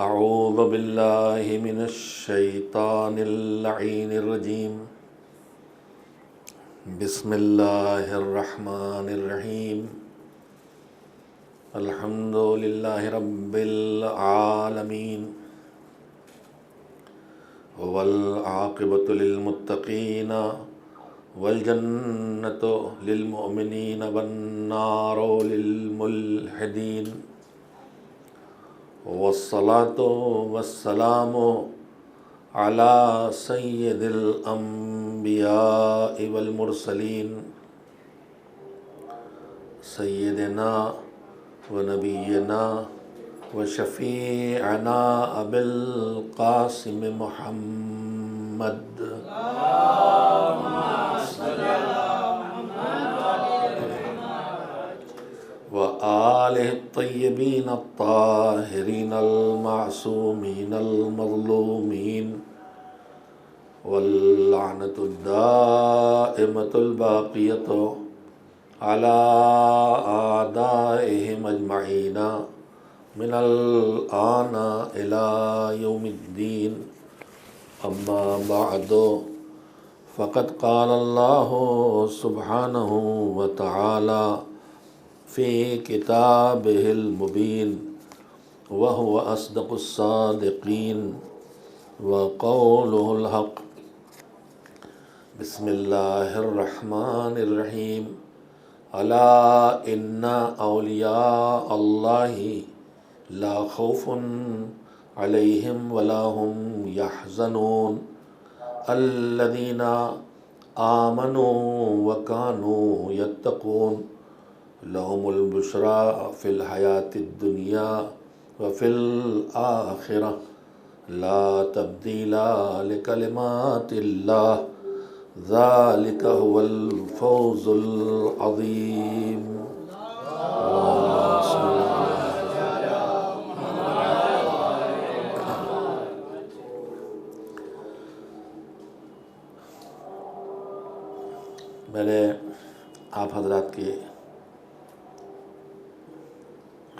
اعوذ باللہ من الشیطان اللعین الرجیم بسم اللہ الرحمن الرحیم الحمد للہ رب العالمین والعاقبۃ للمتقین والجنۃ للمؤمنین والنار للملحدین والصلاة والسلام على سید الانبیاء والمرسلین سیدنا ونبینا وشفیعنا ابی القاسم محمد وآلہ الطیبین الطاہرین المعصومین المظلومین واللعنۃ الدائمۃ الباقیۃ علی اعدائہم اجمعین من الآن الی یوم الدین اما بعد فقد قال اللہ سبحانہ وتعالی فی کتابہ المبین وہو اصدق الصادقین وقولہ الحق بسم اللہ الرحمن الرحیم الا ان اولیاء اللہ لا خوف علیہم ولا هم یحزنون الذین آمنوا وکانوا یتقون لهم البشرى في الحیاة الدنیا وفي الآخرة لا تبدیل لکلمات اللہ ذلك هو الفوز العظیم میں نے آپ حضرات کی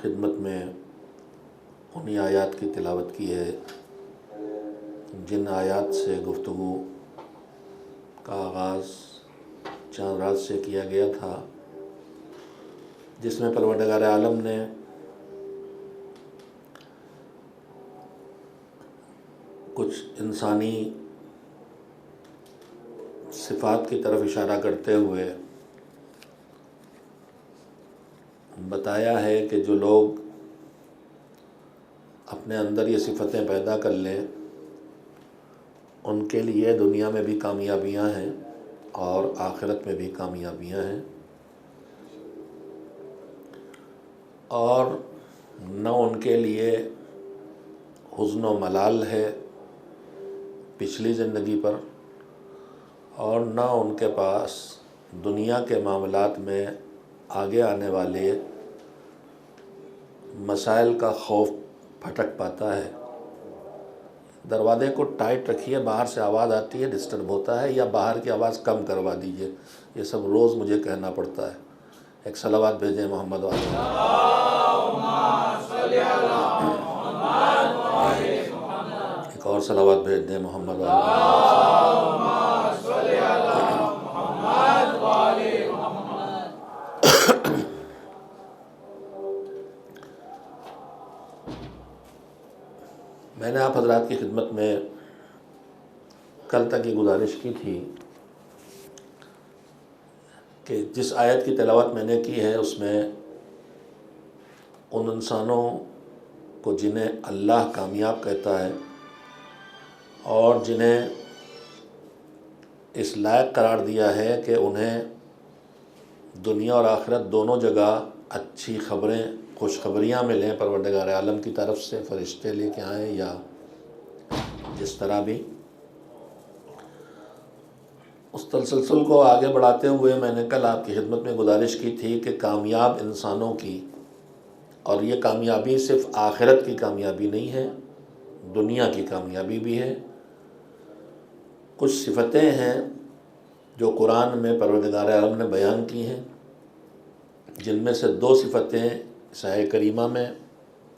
خدمت میں انہی آیات کی تلاوت کی ہے جن آیات سے گفتگو کا آغاز چند رات سے کیا گیا تھا، جس میں پروردگار عالم نے کچھ انسانی صفات کی طرف اشارہ کرتے ہوئے بتایا ہے کہ جو لوگ اپنے اندر یہ صفتیں پیدا کر لیں ان کے لیے دنیا میں بھی کامیابیاں ہیں اور آخرت میں بھی کامیابیاں ہیں، اور نہ ان کے لیے حزن و ملال ہے پچھلی زندگی پر، اور نہ ان کے پاس دنیا کے معاملات میں آگے آنے والے مسائل کا خوف پھٹک پاتا ہے۔ دروازے کو ٹائٹ رکھیے، باہر سے آواز آتی ہے، ڈسٹرب ہوتا ہے، یا باہر کی آواز کم کروا دیجیے، یہ سب روز مجھے کہنا پڑتا ہے۔ ایک صلوات بھیجیں محمد والے، ایک اور صلوات بھیج دیں محمد والے۔ میں نے آپ حضرات کی خدمت میں کل تک یہ گزارش کی تھی کہ جس آیت کی تلاوت میں نے کی ہے اس میں ان انسانوں کو جنہیں اللہ کامیاب کہتا ہے اور جنہیں اس لائق قرار دیا ہے کہ انہیں دنیا اور آخرت دونوں جگہ اچھی خبریں، خوشخبریاں ملیں پروردگار عالم کی طرف سے، فرشتے لے کے آئیں یا جس طرح بھی، اس تسلسل کو آگے بڑھاتے ہوئے میں نے کل آپ کی خدمت میں گزارش کی تھی کہ کامیاب انسانوں کی، اور یہ کامیابی صرف آخرت کی کامیابی نہیں ہے، دنیا کی کامیابی بھی ہے۔ کچھ صفتیں ہیں جو قرآن میں پروردگار عالم نے بیان کی ہیں، جن میں سے دو صفتیں اس آیہ کریمہ میں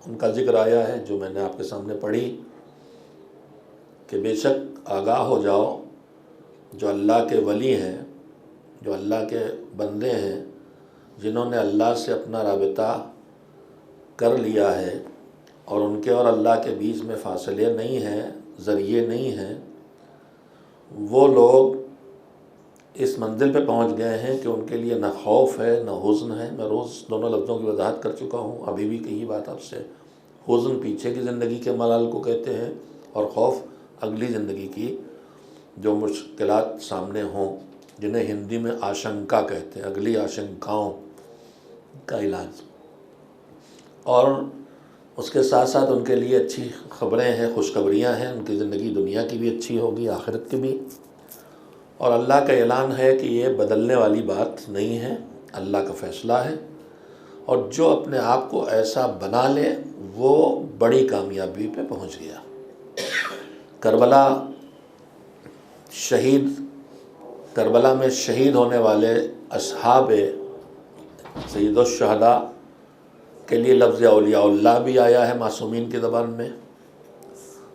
ان کا ذکر آیا ہے جو میں نے آپ کے سامنے پڑھی کہ بے شک آگاہ ہو جاؤ، جو اللہ کے ولی ہیں، جو اللہ کے بندے ہیں، جنہوں نے اللہ سے اپنا رابطہ کر لیا ہے اور ان کے اور اللہ کے بیچ میں فاصلے نہیں ہیں، ذریعے نہیں ہیں، وہ لوگ اس منزل پہ پہنچ گئے ہیں کہ ان کے لیے نہ خوف ہے نہ حزن ہے۔ میں روز دونوں لفظوں کی وضاحت کر چکا ہوں، ابھی بھی کہی بات آپ سے۔ حزن پیچھے کی زندگی کے ملال کو کہتے ہیں، اور خوف اگلی زندگی کی جو مشکلات سامنے ہوں، جنہیں ہندی میں آشنکا کہتے ہیں، اگلی آشنکاؤں کا علاج۔ اور اس کے ساتھ ساتھ ان کے لیے اچھی خبریں ہیں، خوشخبریاں ہیں، ان کی زندگی دنیا کی بھی اچھی ہوگی، آخرت کی بھی۔ اور اللہ کا اعلان ہے کہ یہ بدلنے والی بات نہیں ہے، اللہ کا فیصلہ ہے، اور جو اپنے آپ کو ایسا بنا لے وہ بڑی کامیابی پہ پہنچ گیا۔ کربلا میں شہید ہونے والے اصحاب سید الشہداء کے لیے لفظ اولیاء اللہ بھی آیا ہے معصومین کی زبان میں،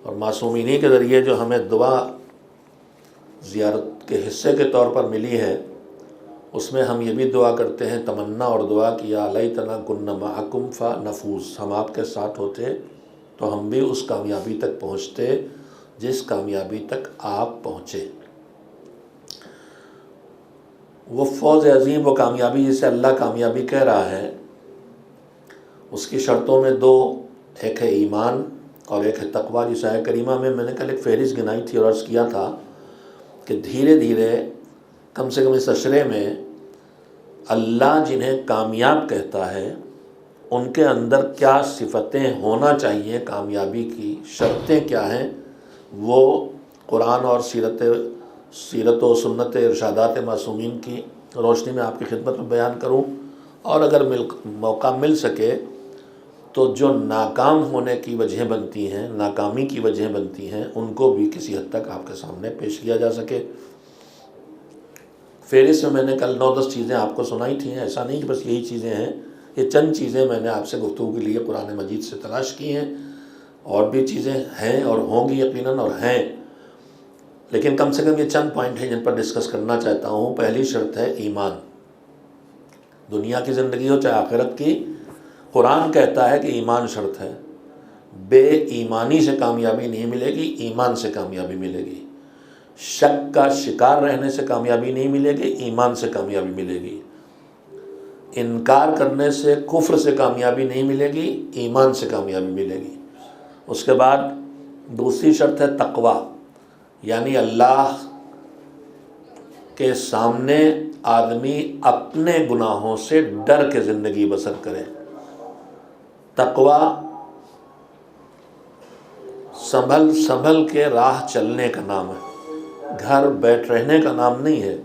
اور معصومین کے ذریعے جو ہمیں دعا زیارت کے حصے کے طور پر ملی ہے، اس میں ہم یہ بھی دعا کرتے ہیں، تمنا اور دعا کہ یا لیتنا کنا معکم فنفوز، ہم آپ کے ساتھ ہوتے تو ہم بھی اس کامیابی تک پہنچتے جس کامیابی تک آپ پہنچے۔ وہ فوز عظیم، وہ کامیابی جسے اللہ کامیابی کہہ رہا ہے، اس کی شرطوں میں دو، ایک ہے ایمان اور ایک ہے تقویٰ۔ جس آیت کریمہ میں نے کل ایک فہرست گنائی تھی اور عرض کیا تھا کہ دھیرے دھیرے کم سے کم اس اشرے میں اللہ جنہیں کامیاب کہتا ہے ان کے اندر کیا صفتیں ہونا چاہیے، کامیابی کی شرطیں کیا ہیں، وہ قرآن اور سیرت و سنت ارشادات معصومین کی روشنی میں آپ کی خدمت میں بیان کروں، اور اگر موقع مل سکے تو جو ناکام ہونے کی وجہ بنتی ہیں، ناکامی کی وجہ بنتی ہیں، ان کو بھی کسی حد تک آپ کے سامنے پیش کیا جا سکے۔ فہرست میں نے کل 9-10 چیزیں آپ کو سنائی تھیں، ایسا نہیں کہ بس یہی چیزیں ہیں، یہ چند چیزیں میں نے آپ سے گفتگو کے لیے قرآن مجید سے تلاش کی ہیں، اور بھی چیزیں ہیں اور ہوں گی یقیناً، اور ہیں، لیکن کم سے کم یہ چند پوائنٹ ہیں جن پر ڈسکس کرنا چاہتا ہوں۔ پہلی شرط ہے ایمان۔ دنیا کی زندگی ہو چاہے آخرت کی، قرآن کہتا ہے کہ ایمان شرط ہے۔ بے ایمانی سے کامیابی نہیں ملے گی، ایمان سے کامیابی ملے گی۔ شک کا شکار رہنے سے کامیابی نہیں ملے گی، ایمان سے کامیابی ملے گی۔ انکار کرنے سے، کفر سے کامیابی نہیں ملے گی، ایمان سے کامیابی ملے گی۔ اس کے بعد دوسری شرط ہے تقویٰ، یعنی اللہ کے سامنے آدمی اپنے گناہوں سے ڈر کے زندگی بسر کرے۔ تقویٰ سنبھل کے راہ چلنے کا نام ہے، گھر بیٹھ رہنے کا نام نہیں ہے۔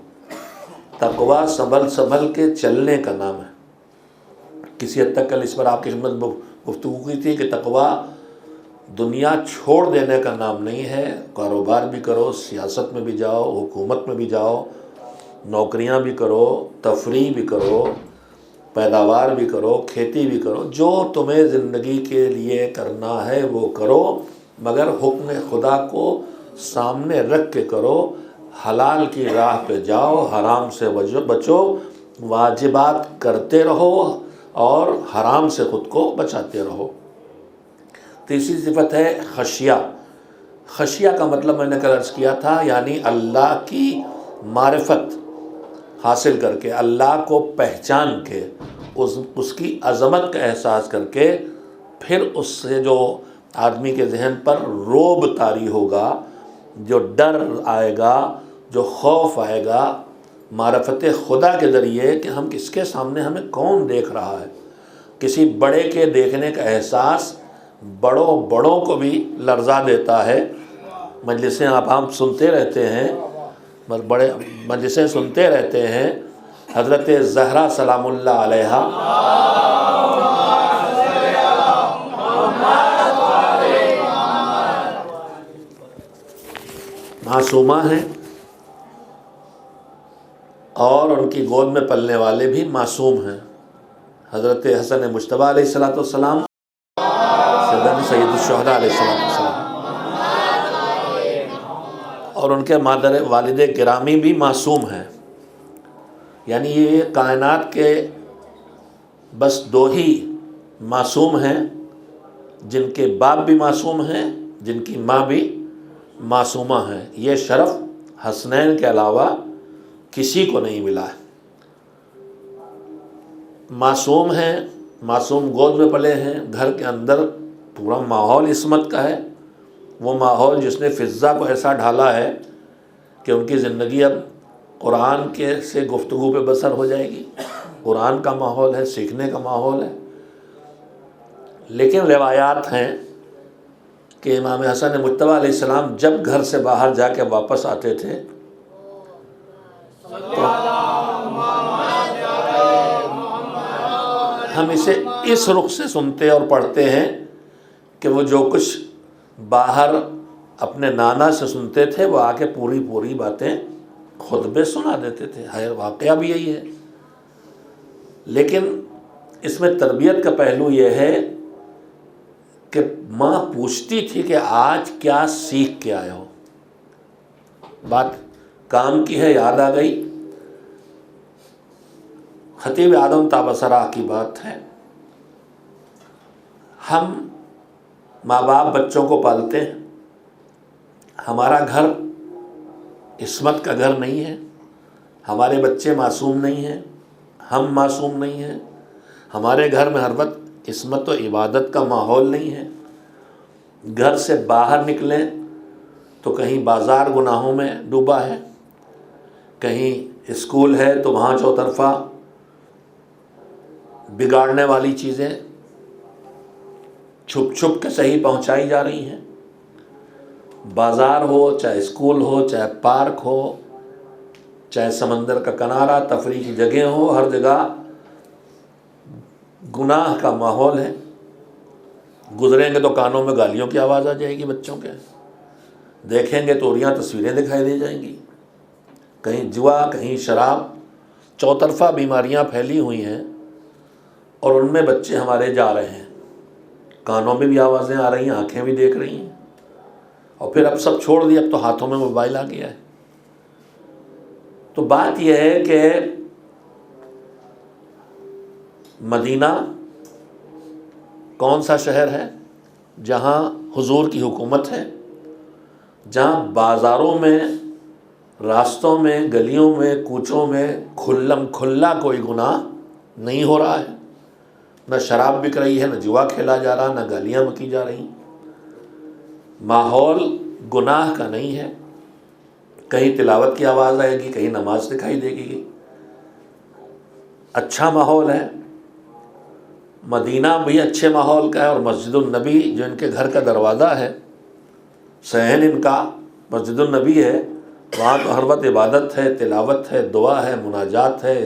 تقویٰ سنبھل کے چلنے کا نام ہے۔ کسی حد تک کل اس پر آپ کی خدمت گفتگو کی تھی کہ تقویٰ دنیا چھوڑ دینے کا نام نہیں ہے۔ کاروبار بھی کرو، سیاست میں بھی جاؤ، حکومت میں بھی جاؤ، نوکریاں بھی کرو، تفریح بھی کرو، پیداوار بھی کرو، کھیتی بھی کرو، جو تمہیں زندگی کے لیے کرنا ہے وہ کرو، مگر حکم خدا کو سامنے رکھ کے کرو۔ حلال کی راہ پہ جاؤ، حرام سے بچو، واجبات کرتے رہو اور حرام سے خود کو بچاتے رہو۔ تیسری صفت ہے خشیہ۔ خشیہ کا مطلب میں نے کل عرض کیا تھا، یعنی اللہ کی معرفت حاصل کر کے، اللہ کو پہچان کے، اس کی عظمت کا احساس کر کے، پھر اس سے جو آدمی کے ذہن پر رعب طاری ہوگا، جو ڈر آئے گا، جو خوف آئے گا، معرفت خدا کے ذریعے کہ ہم کس کے سامنے، ہمیں کون دیکھ رہا ہے۔ کسی بڑے کے دیکھنے کا احساس بڑوں کو بھی لرزا دیتا ہے۔ مجلسیں آپ سنتے رہتے ہیں، بڑے مجلسیں سنتے رہتے ہیں، حضرت زہرا سلام اللہ علیہا معصومہ ہیں، اور ان کی گود میں پلنے والے بھی معصوم ہیں۔ حضرت حسن مجتبیٰ علیہ السلام مدنی سید الشہداء علیہ السلام، اور ان کے مادر والد گرامی بھی معصوم ہیں. یعنی یہ کائنات کے بس دو ہی معصوم ہیں جن کے باپ بھی معصوم ہیں، جن کی ماں بھی معصومہ ہیں. یہ شرف حسنین کے علاوہ کسی کو نہیں ملا ہے. معصوم ہیں، معصوم گود میں پلے ہیں، گھر کے اندر پورا ماحول عصمت کا ہے. وہ ماحول جس نے فضا کو ایسا ڈھالا ہے کہ ان کی زندگی اب قرآن کے سے گفتگو پہ بسر ہو جائے گی. قرآن کا ماحول ہے، سیکھنے کا ماحول ہے. لیکن روایات ہیں کہ امام حسن مجتبیٰ علیہ السلام جب گھر سے باہر جا کے واپس آتے تھے تو ہم اسے اس رخ سے سنتے اور پڑھتے ہیں کہ وہ جو کچھ باہر اپنے نانا سے سنتے تھے وہ آ کے پوری باتیں خطبے سنا دیتے تھے. واقعہ بھی یہی ہے. لیکن اس میں تربیت کا پہلو یہ ہے کہ ماں پوچھتی تھی کہ آج کیا سیکھ کے آئے ہو. بات کام کی ہے، یاد آ گئی. خطیب اعظم تابصرہ کی بات ہے. ہم ماں باپ بچوں کو پالتے ہیں. ہمارا گھر عصمت کا گھر نہیں ہے. ہمارے بچے معصوم نہیں ہیں، ہم معصوم نہیں ہیں. ہمارے گھر میں ہر وقت عصمت و عبادت کا ماحول نہیں ہے. گھر سے باہر نکلیں تو کہیں بازار گناہوں میں ڈوبا ہے، کہیں اسکول ہے تو وہاں چوطرفہ بگاڑنے والی چیزیں چھپ چھپ کے صحیح پہنچائی جا رہی ہیں. بازار ہو، چاہے اسکول ہو، چاہے پارک ہو، چاہے سمندر کا کنارہ، تفریح کی جگہ ہو، ہر جگہ گناہ کا ماحول ہے. گزریں گے تو کانوں میں گالیوں کی آواز آ جائے گی بچوں کے. دیکھیں گے تو اریاں تصویریں دکھائی دے جائیں گی. کہیں جوا، کہیں شراب، چوطرفہ بیماریاں پھیلی ہوئی ہیں اور ان میں بچے ہمارے جا رہے ہیں. کانوں میں بھی آوازیں آ رہی ہیں، آنکھیں بھی دیکھ رہی ہیں. اور پھر اب سب چھوڑ دیا، اب تو ہاتھوں میں موبائل آ گیا ہے. تو بات یہ ہے کہ مدینہ کون سا شہر ہے جہاں حضور کی حکومت ہے، جہاں بازاروں میں، راستوں میں، گلیوں میں، کوچوں میں کھلم کھلا کوئی گناہ نہیں ہو رہا ہے. نہ شراب بک رہی ہے، نہ جوا کھیلا جا رہا، نہ گالیاں بکی جا رہی. ماحول گناہ کا نہیں ہے. کہیں تلاوت کی آواز آئے گی، کہیں نماز دکھائی دے گی. اچھا ماحول ہے. مدینہ بھی اچھے ماحول کا ہے، اور مسجد النبی جو ان کے گھر کا دروازہ ہے، صحن ان کا مسجد النبی ہے، وہاں تو ہر وقت عبادت ہے، تلاوت ہے، دعا ہے، مناجات ہے،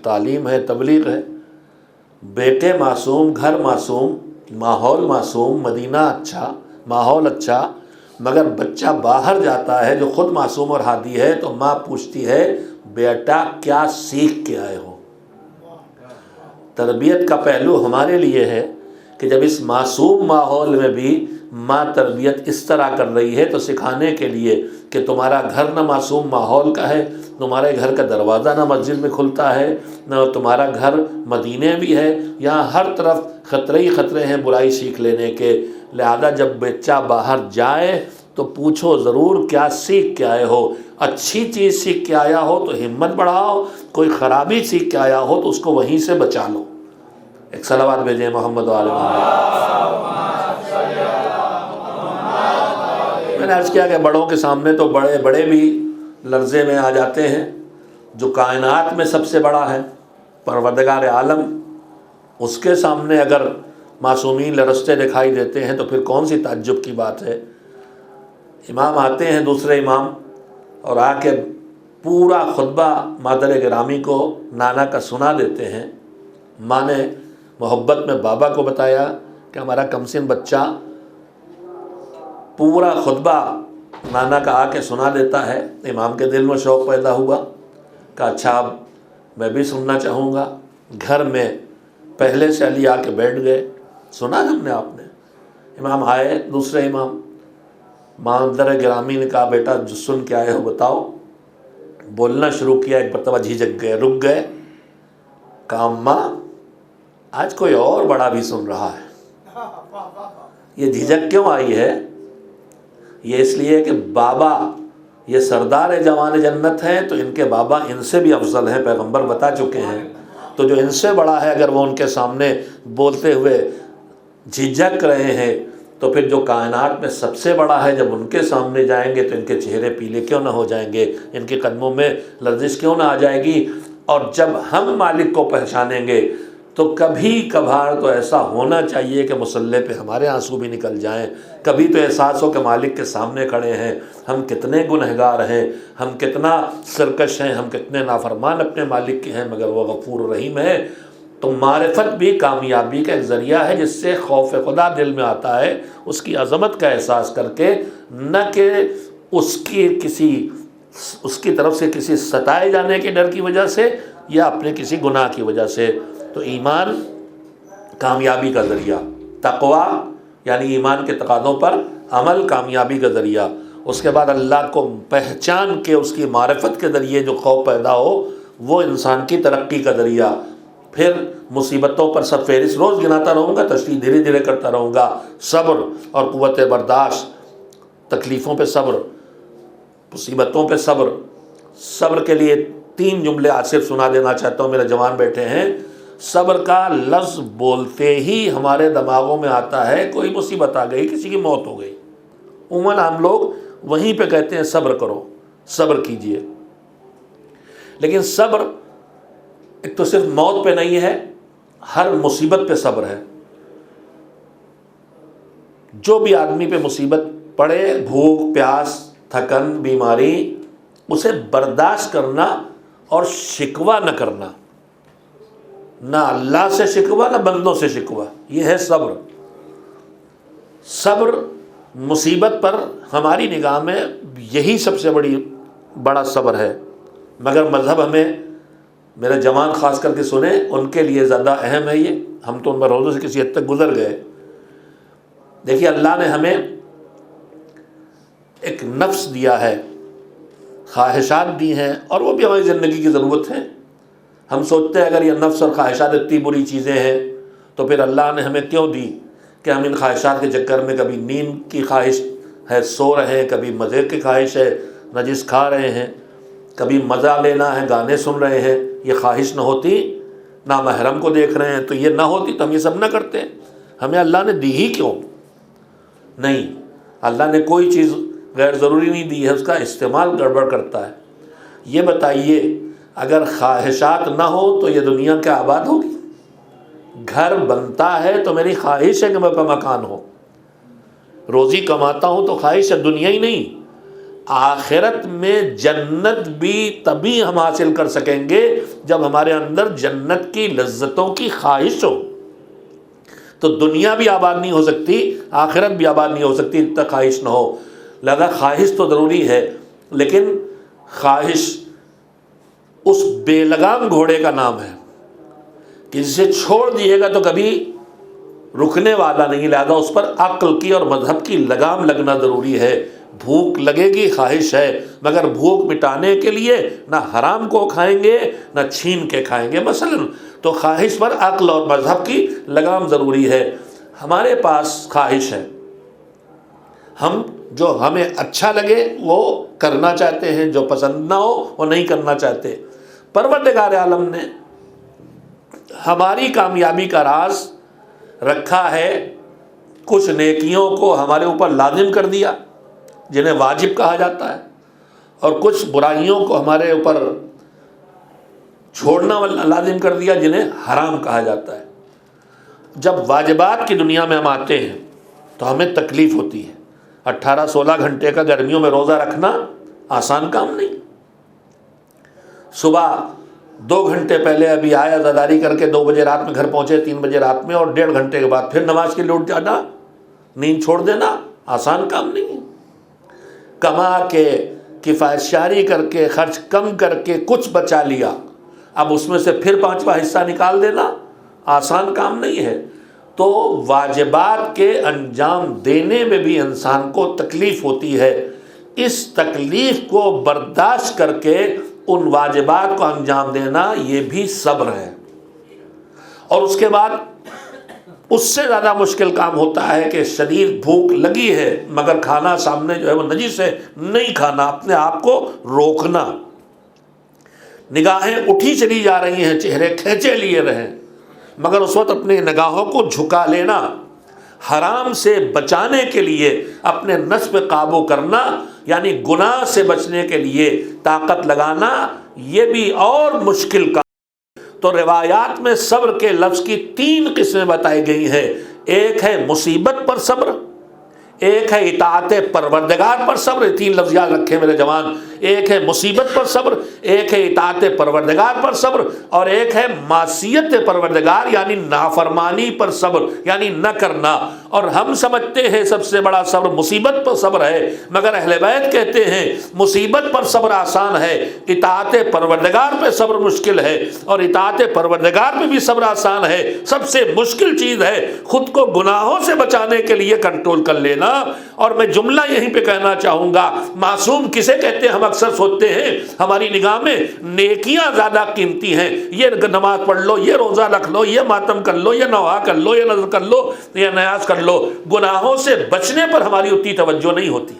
تعلیم ہے، تبلیغ ہے. بیٹے معصوم، گھر معصوم، ماحول معصوم، مدینہ اچھا، ماحول اچھا. مگر بچہ باہر جاتا ہے جو خود معصوم اور ہادی ہے تو ماں پوچھتی ہے بیٹا کیا سیکھ کے آئے ہو. تربیت کا پہلو ہمارے لیے ہے کہ جب اس معصوم ماحول میں بھی ماں تربیت اس طرح کر رہی ہے تو سکھانے کے لیے کہ تمہارا گھر نہ معصوم ماحول کا ہے، تمہارے گھر کا دروازہ نہ مسجد میں کھلتا ہے، نہ تمہارا گھر مدینے بھی ہے، یہاں ہر طرف خطرے ہی خطرے ہیں برائی سیکھ لینے کے. لہذا جب بچہ باہر جائے تو پوچھو ضرور کیا سیکھ کے آئے ہو. اچھی چیز سیکھ کے آیا ہو تو ہمت بڑھاؤ، کوئی خرابی سیکھ کے آیا ہو تو اس کو وہیں سے بچا لو. ایک صلوات بھیجیں محمد و آل محمد. میں نے عرض کیا کہ بڑوں کے سامنے تو بڑے بڑے بھی لرزے میں آ جاتے ہیں. جو کائنات میں سب سے بڑا ہے، پروردگار عالم، اس کے سامنے اگر معصومین لرزتے دکھائی دیتے ہیں تو پھر کون سی تعجب کی بات ہے. امام آتے ہیں، دوسرے امام، اور آ کے پورا خطبہ مادر گرامی کو نانا کا سنا دیتے ہیں. ماں نے محبت میں بابا کو بتایا کہ ہمارا کمسن بچہ پورا خطبہ نانا کا آ کے سنا دیتا ہے. امام کے دل میں شوق پیدا ہوا کہ اچھا اب میں بھی سننا چاہوں گا. گھر میں پہلے سے علی آ کے بیٹھ گئے. سنا ہم نے، آپ نے امام آئے، دوسرے امام، ماندر گرامی نے کہا بیٹا جو سن کے آئے ہو بتاؤ۔ بولنا شروع کیا، ایک مرتبہ جھجک گئے، رک گئے، کہا اماں آج کوئی اور بڑا بھی سن رہا ہے۔ یہ جھجک کیوں آئی ہے؟ یہ اس لیے کہ بابا یہ سردار جوان جنت ہیں، تو ان کے بابا ان سے بھی افضل ہیں، پیغمبر بتا چکے ہیں۔ تو جو ان سے بڑا ہے اگر وہ ان کے سامنے بولتے ہوئے جھجک رہے ہیں، تو پھر جو کائنات میں سب سے بڑا ہے جب ان کے سامنے جائیں گے تو ان کے چہرے پیلے کیوں نہ ہو جائیں گے، ان کے قدموں میں لرزش کیوں نہ آ جائے گی۔ اور جب ہم مالک کو پہچانیں گے تو کبھی کبھار تو ایسا ہونا چاہیے کہ مصلی پہ ہمارے آنسو بھی نکل جائیں، کبھی تو احساس ہو کہ مالک کے سامنے کھڑے ہیں، ہم کتنے گنہگار ہیں، ہم کتنا سرکش ہیں، ہم کتنے نافرمان اپنے مالک کے ہیں، مگر وہ غفور رحیم ہے۔ تو معرفت بھی کامیابی کا ایک ذریعہ ہے، جس سے خوف خدا دل میں آتا ہے، اس کی عظمت کا احساس کر کے، نہ کہ اس کی طرف سے کسی ستائے جانے کے ڈر کی وجہ سے یا اپنے کسی گناہ کی وجہ سے۔ تو ایمان کامیابی کا ذریعہ، تقوی یعنی ایمان کے تقاضوں پر عمل کامیابی کا ذریعہ، اس کے بعد اللہ کو پہچان کے اس کی معرفت کے ذریعے جو خوف پیدا ہو وہ انسان کی ترقی کا ذریعہ۔ پھر مصیبتوں پر سب فہرست روز گناتا رہوں گا، تشریح دھیرے دھیرے کرتا رہوں گا، صبر اور قوت برداشت، تکلیفوں پہ صبر، مصیبتوں پہ صبر۔ صبر کے لیے 3 جملے آج صرف سنا دینا چاہتا ہوں، میرے جوان بیٹھے ہیں۔ صبر کا لفظ بولتے ہی ہمارے دماغوں میں آتا ہے کوئی مصیبت آ گئی، کسی کی موت ہو گئی، عموماً ہم لوگ وہیں پہ کہتے ہیں صبر کرو، صبر کیجئے۔ لیکن صبر ایک تو صرف موت پہ نہیں ہے، ہر مصیبت پہ صبر ہے۔ جو بھی آدمی پہ مصیبت پڑے، بھوک پیاس تھکن بیماری، اسے برداشت کرنا اور شکوہ نہ کرنا، نہ اللہ سے شکوہ نہ بندوں سے شکوہ، یہ ہے صبر۔ صبر مصیبت پر ہماری نگاہ میں یہی سب سے بڑا صبر ہے، مگر مذہب ہمیں، میرے جوان خاص کر کے سنیں، ان کے لیے زیادہ اہم ہے یہ، ہم تو ان مروضوں سے کسی حد تک گزر گئے۔ دیکھیے اللہ نے ہمیں ایک نفس دیا ہے، خواہشات دی ہیں، اور وہ بھی ہماری زندگی کی ضرورت ہے۔ ہم سوچتے ہیں اگر یہ نفس اور خواہشات اتنی بری چیزیں ہیں تو پھر اللہ نے ہمیں کیوں دی کہ ہم ان خواہشات کے چکر میں کبھی نیند کی خواہش ہے سو رہے ہیں، کبھی مزے کی خواہش ہے نجس کھا رہے ہیں، کبھی مزہ لینا ہے گانے سن رہے ہیں۔ یہ خواہش نہ ہوتی، نامحرم کو دیکھ رہے ہیں، تو یہ نہ ہوتی تو ہم یہ سب نہ کرتے۔ ہمیں اللہ نے دی ہی کیوں؟ نہیں، اللہ نے کوئی چیز غیر ضروری نہیں دی ہے، اس کا استعمال گڑبڑ کرتا ہے۔ یہ بتائیے اگر خواہشات نہ ہو تو یہ دنیا کیا آباد ہوگی؟ گھر بنتا ہے تو میری خواہش ہے کہ میں مکان ہو، روزی کماتا ہوں تو خواہش ہے، دنیا ہی نہیں، آخرت میں جنت بھی تبھی ہم حاصل کر سکیں گے جب ہمارے اندر جنت کی لذتوں کی خواہش ہو۔ تو دنیا بھی آباد نہیں ہو سکتی، آخرت بھی آباد نہیں ہو سکتی جب تک خواہش نہ ہو۔ لہذا خواہش تو ضروری ہے، لیکن خواہش اس بے لگام گھوڑے کا نام ہے کہ جسے چھوڑ دیے گا تو کبھی رکنے والا نہیں، لہذا اس پر عقل کی اور مذہب کی لگام لگنا ضروری ہے۔ بھوک لگے گی، خواہش ہے، مگر بھوک مٹانے کے لیے نہ حرام کو کھائیں گے نہ چھین کے کھائیں گے مثلا، تو خواہش پر عقل اور مذہب کی لگام ضروری ہے۔ ہمارے پاس خواہش ہے، ہم جو ہمیں اچھا لگے وہ کرنا چاہتے ہیں، جو پسند نہ ہو وہ نہیں کرنا چاہتے۔ پروردگار عالم نے ہماری کامیابی کا راز رکھا ہے، کچھ نیکیوں کو ہمارے اوپر لازم کر دیا جنہیں واجب کہا جاتا ہے، اور کچھ برائیوں کو ہمارے اوپر چھوڑنا لازم کر دیا جنہیں حرام کہا جاتا ہے۔ جب واجبات کی دنیا میں ہم آتے ہیں تو ہمیں تکلیف ہوتی ہے۔ 18-16 گھنٹے کا گرمیوں میں روزہ رکھنا آسان کام نہیں۔ صبح 2 گھنٹے پہلے ابھی آئے عزاداری کر کے 2 بجے رات میں گھر پہنچے، 3 بجے رات میں، اور 1.5 گھنٹے کے بعد پھر نماز کے لیے اٹھ جانا، نیند چھوڑ دینا آسان کام نہیں۔ کما کے کفایت شعری کر کے خرچ کم کر کے کچھ بچا لیا، اب اس میں سے پھر 5واں حصہ نکال دینا آسان کام نہیں ہے۔ تو واجبات کے انجام دینے میں بھی انسان کو تکلیف ہوتی ہے. اس تکلیف کو برداشت کر کے ان واجبات کو انجام دینا یہ بھی صبر ہے. اور اس کے بعد اس سے زیادہ مشکل کام ہوتا ہے کہ شدید بھوک لگی ہے مگر کھانا سامنے جو ہے وہ نجس ہے، نہیں کھانا، اپنے آپ کو روکنا. نگاہیں اٹھی چلی جا رہی ہیں، چہرے کھینچے لیے رہیں، مگر اس وقت اپنی نگاہوں کو جھکا لینا، حرام سے بچانے کے لیے اپنے نفس پہ قابو کرنا، یعنی گناہ سے بچنے کے لیے طاقت لگانا، یہ بھی اور مشکل کام. تو روایات میں صبر کے لفظ کی 3 قسمیں بتائی گئی ہیں. ایک ہے مصیبت پر صبر، ایک ہے اطاعت پروردگار پر صبر. 3 لفظ یاد رکھیں میرے جوان. ایک ہے مصیبت پر صبر، ایک ہے اطاعت پروردگار پر صبر، اور ایک ہے معصیت پروردگار یعنی نافرمانی پر صبر، یعنی نہ کرنا. اور ہم سمجھتے ہیں سب سے بڑا صبر مصیبت پر صبر ہے، مگر اہل بیت کہتے ہیں مصیبت پر صبر آسان ہے، اطاعت پروردگار پہ صبر مشکل ہے. اور اطاعت پروردگار پہ بھی صبر آسان ہے، سب سے مشکل چیز ہے خود کو گناہوں سے بچانے کے لیے کنٹرول کر لینا. اور میں جملہ یہیں پہ کہنا چاہوں گا، معصوم کسے کہتے ہیں؟ ہم اکثر سوچتے ہیں ہماری نگاہ میں نیکیاں زیادہ قیمتی ہیں، یہ نماز پڑھ لو، یہ روزہ رکھ لو، یہ ماتم کر لو، یہ نوحہ کر لو، یہ نذر کر لو، یہ نیاز کر لو. گناہوں سے بچنے پر ہماری اتنی توجہ نہیں ہوتی.